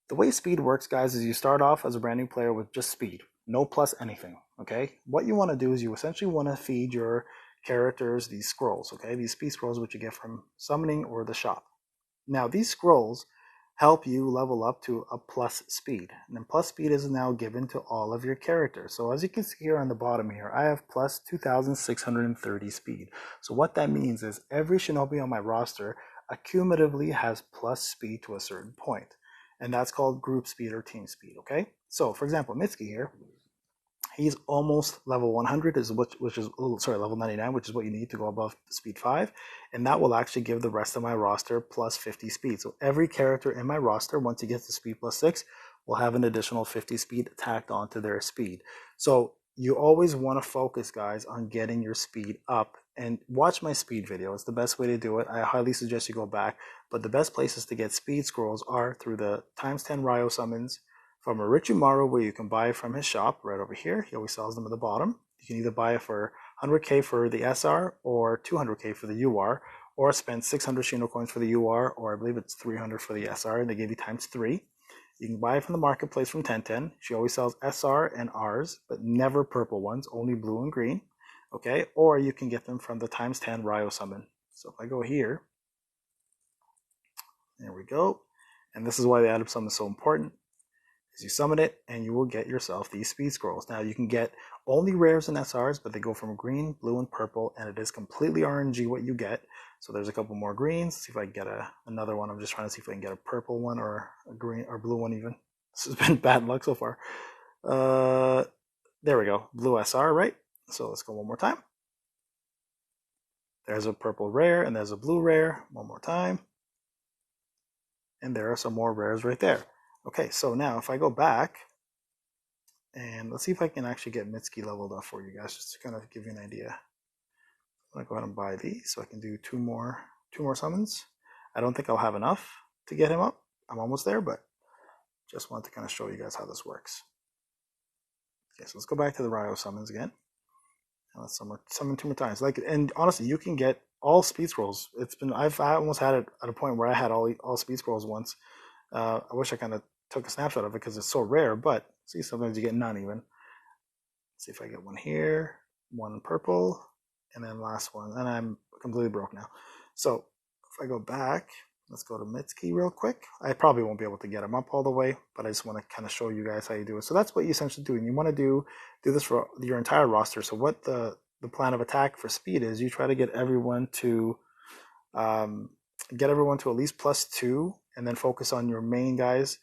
The way speed works, guys, is you start off as a brand new player with just speed, no plus anything, okay? What you want to do is you essentially want to feed your characters these scrolls, okay? These speed scrolls, which you get from summoning or the shop. Now, these scrolls help you level up to a plus speed. And then plus speed is now given to all of your characters. So as you can see here on the bottom here, I have plus 2,630 speed. So what that means is every Shinobi on my roster accumulatively has plus speed to a certain point. And that's called group speed or team speed, okay? So for example, Mitsuki here, he's almost level 100, level 99, which is what you need to go above speed 5. And that will actually give the rest of my roster plus 50 speed. So every character in my roster, once he gets to speed +6, will have an additional 50 speed tacked onto their speed. So you always want to focus, guys, on getting your speed up. And watch my speed video. It's the best way to do it. I highly suggest you go back. But the best places to get speed scrolls are through the ×10 Ryo summons, from Orochimaru, where you can buy it from his shop right over here. He always sells them at the bottom. You can either buy it for 100k for the SR or 200k for the UR, or spend 600 Shinocoins for the UR, or I believe it's 300 for the SR, and they give you ×3. You can buy it from the marketplace from 1010. She always sells SR and Rs, but never purple ones, only blue and green. Okay, or you can get them from the ×10 Ryo summon. So if I go here, there we go. And this is why the add-up summon is so important. Is you summon it and you will get yourself these speed scrolls. Now you can get only rares and SRs, but they go from green, blue, and purple, and it is completely RNG what you get. So there's a couple more greens. Let's see if I can get another one. I'm just trying to see if I can get a purple one or a green or blue one even. This has been bad luck so far. There we go. Blue SR, right? So let's go one more time. There's a purple rare and there's a blue rare. One more time. And there are some more rares right there. Okay, so now if I go back, and let's see if I can actually get Mitsuki leveled up for you guys, just to kind of give you an idea. I'm gonna go ahead and buy these so I can do two more summons. I don't think I'll have enough to get him up. I'm almost there, but just wanted to kind of show you guys how this works. Okay, so let's go back to the Ryo summons again. And let's summon 2 more times. And honestly, you can get all speed scrolls. I almost had it at a point where I had all speed scrolls once. I wish I kind of took a snapshot of it because it's so rare, but see, sometimes you get none even. Let's see if I get one here, one purple, and then last one. And I'm completely broke now. So if I go back, let's go to Mitsuki real quick. I probably won't be able to get him up all the way, but I just want to kind of show you guys how you do it. So that's what you essentially do. And you want to do this for your entire roster. So what the plan of attack for speed is, you try to get everyone to at least +2, and then focus on your main guys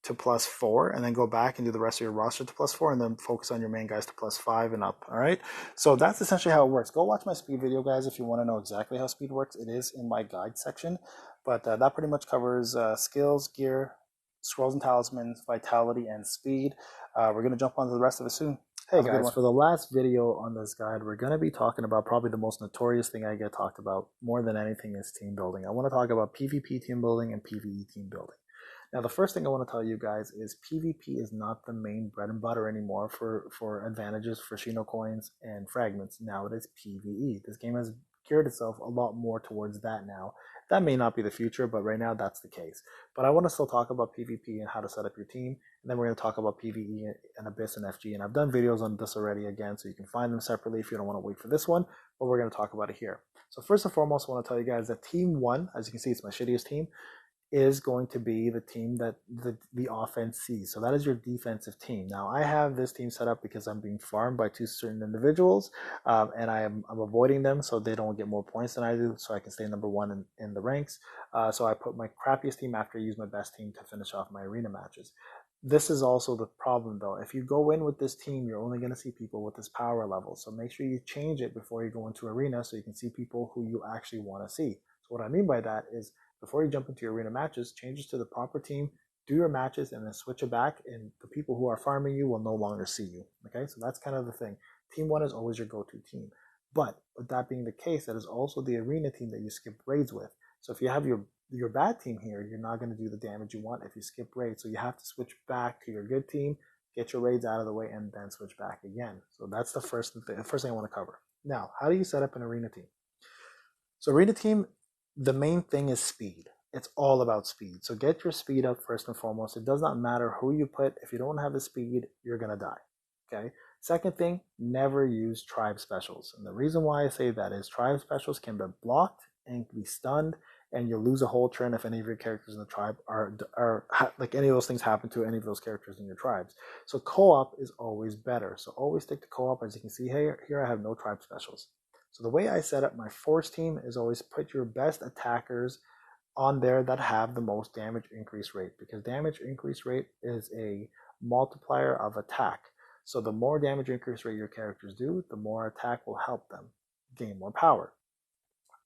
to +4, and then go back and do the rest of your roster to +4, and then focus on your main guys to +5 and up. All right, so that's essentially how it works. Go watch my speed video, guys, if you want to know exactly how speed works. It is in my guide section, but that pretty much covers skills, gear, scrolls and talismans, vitality, and speed. We're going to jump on to the rest of it soon. Hey guys, for the last video on this guide, we're going to be talking about probably the most notorious thing I get talked about more than anything is team building. I want to talk about PvP team building and PvE team building. Now, the first thing I want to tell you guys is PvP is not the main bread and butter anymore for advantages for Shinocoins and Fragments. Now it is PvE. This game has geared itself a lot more towards that now. That may not be the future, but right now that's the case. But I want to still talk about PvP and how to set up your team. And then we're going to talk about PvE and Abyss and FG. And I've done videos on this already again, so you can find them separately if you don't want to wait for this one. But we're going to talk about it here. So first and foremost, I want to tell you guys that Team 1, as you can see, it's my shittiest team, is going to be the team that the offense sees. So that is your defensive team. Now I have this team set up because I'm being farmed by two certain individuals, and I'm avoiding them so they don't get more points than I do, so I can stay number one in the ranks. So I put my crappiest team after I use my best team to finish off my arena matches. This is also the problem though. If you go in with this team, you're only going to see people with this power level. So make sure you change it before you go into arena so you can see people who you actually want to see. So what I mean by that is, before you jump into your arena matches, change it to the proper team, do your matches, and then switch it back, and the people who are farming you will no longer see you. Okay, so that's kind of the thing. Team 1 is always your go-to team. But with that being the case, that is also the arena team that you skip raids with. So if you have your bad team here, you're not going to do the damage you want if you skip raids. So you have to switch back to your good team, get your raids out of the way, and then switch back again. So that's the first thing I want to cover. Now, how do you set up an arena team? So arena team, the main thing is speed. It's all about speed. So get your speed up first and foremost. It does not matter who you put. If you don't have the speed, you're going to die. Okay. Second thing, never use tribe specials. And the reason why I say that is tribe specials can be blocked and be stunned, and you'll lose a whole turn if any of your characters in the tribe are like any of those things happen to any of those characters in your tribes. So co-op is always better. So always stick to co-op. As you can see here I have no tribe specials. So the way I set up my force team is always put your best attackers on there that have the most damage increase rate, because damage increase rate is a multiplier of attack. So the more damage increase rate your characters do, the more attack will help them gain more power.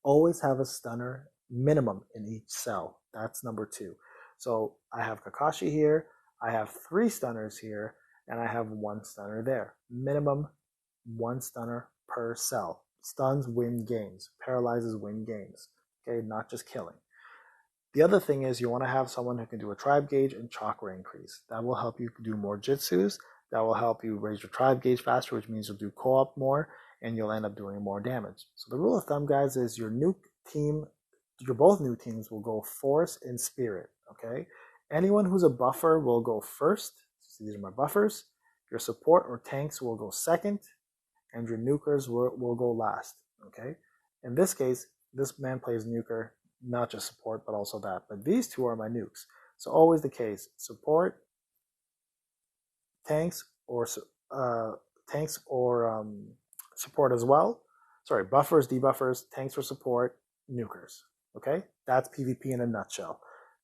Always have a stunner minimum in each cell. That's number 2. So I have Kakashi here, I have 3 stunners here, and I have 1 stunner there. Minimum 1 stunner per cell. Stuns win games. Paralyzes win games. Okay, not just killing. The other thing is you want to have someone who can do a tribe gauge and chakra increase. That will help you do more jutsus. That will help you raise your tribe gauge faster, which means you'll do co-op more, and you'll end up doing more damage. So the rule of thumb, guys, is your both new teams will go force and spirit. Okay, anyone who's a buffer will go first. So these are my buffers. Your support or tanks will go second, and your nukers will go last. Okay, in this case, this man plays nuker, not just support, but also that. But these two are my nukes. So always the case: support, tanks, or support as well. Sorry, buffers, debuffers, tanks for support, nukers. Okay, that's PvP in a nutshell.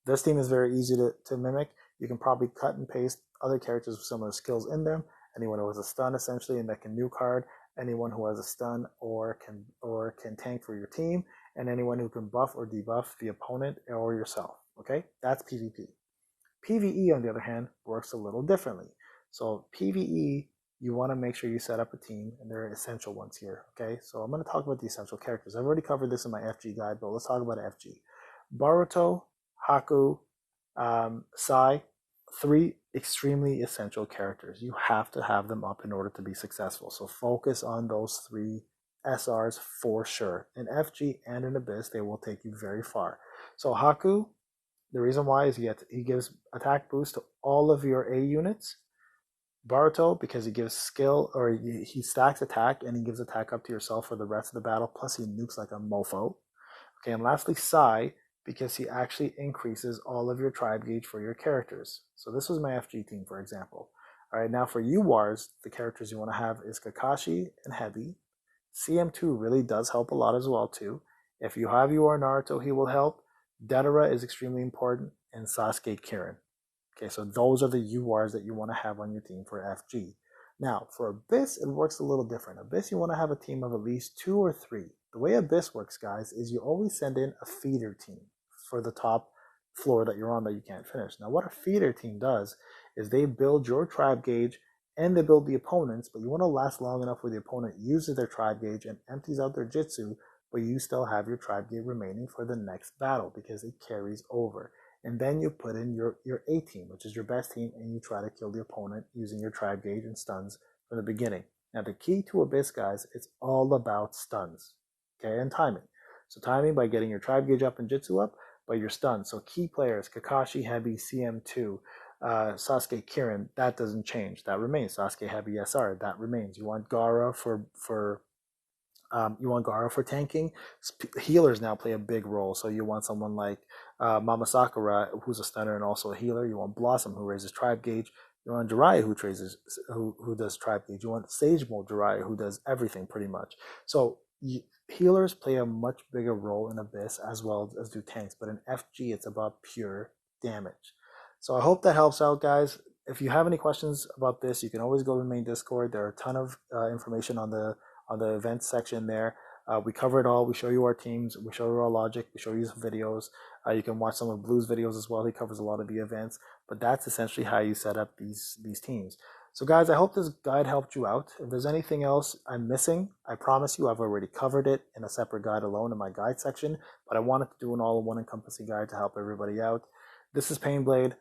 This team is very easy to mimic. You can probably cut and paste other characters with similar skills in them. Anyone who has a stun essentially and that can nuke hard, anyone who has a stun or can tank for your team, and anyone who can buff or debuff the opponent or yourself. Okay, that's PvP. PvE, on the other hand, works a little differently. So PvE, you want to make sure you set up a team, and there are essential ones here. Okay, so I'm going to talk about the essential characters. I've already covered this in my FG guide, but let's talk about FG. Boruto, Haku, Sai, 3 extremely essential characters. You have to have them up in order to be successful. So focus on those 3 SRs for sure. In FG and in Abyss, they will take you very far. So Haku, the reason why is he gives attack boost to all of your A units. Boruto, because he gives skill, or he stacks attack and he gives attack up to yourself for the rest of the battle, plus he nukes like a mofo. Okay, and lastly Sai, because he actually increases all of your tribe gauge for your characters. So this was my FG team, for example. All right, now for UWARs, the characters you want to have is Kakashi and Heavy. CM2 really does help a lot as well too. If you have UR Naruto, he will help. Deidara is extremely important, and Sasuke Kirin. Okay, so those are the URs that you want to have on your team for FG. Now, for Abyss, it works a little different. Abyss, you want to have a team of at least 2 or 3. The way Abyss works, guys, is you always send in a feeder team for the top floor that you're on that you can't finish. Now, what a feeder team does is they build your tribe gauge and they build the opponents, but you want to last long enough where the opponent uses their tribe gauge and empties out their jutsu, but you still have your tribe gauge remaining for the next battle because it carries over. And then you put in your A team, which is your best team, and you try to kill the opponent using your tribe gauge and stuns from the beginning. Now, the key to Abyss, guys, it's all about stuns, okay, and timing. So timing by getting your tribe gauge up and jutsu up, but your stuns. So key players, Kakashi, Heavy, CM2, Sasuke, Kirin, that doesn't change. That remains. Sasuke, Heavy, SR, that remains. You want Gaara for You want Gara for tanking. Healers now play a big role. So you want someone like Mama Sakura, who's a stunner and also a healer. You want Blossom, who raises tribe gauge. You want Jiraiya, who does tribe gauge. You want Sage Mode Jiraiya, who does everything pretty much. So healers play a much bigger role in Abyss as well as do tanks. But in FG, it's about pure damage. So I hope that helps out, guys. If you have any questions about this, you can always go to the main Discord. There are a ton of information on the events section there. We cover it all. We show you our teams. We show you our logic. We show you some videos. You can watch some of Blue's videos as well. He covers a lot of the events. But that's essentially how you set up these teams. So guys, I hope this guide helped you out. If there's anything else I'm missing, I promise you I've already covered it in a separate guide alone in my guide section. But I wanted to do an all-in-one encompassing guide to help everybody out. This is Payneblade.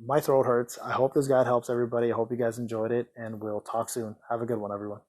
My throat hurts. I hope this guide helps everybody. I hope you guys enjoyed it, and we'll talk soon. Have a good one, everyone.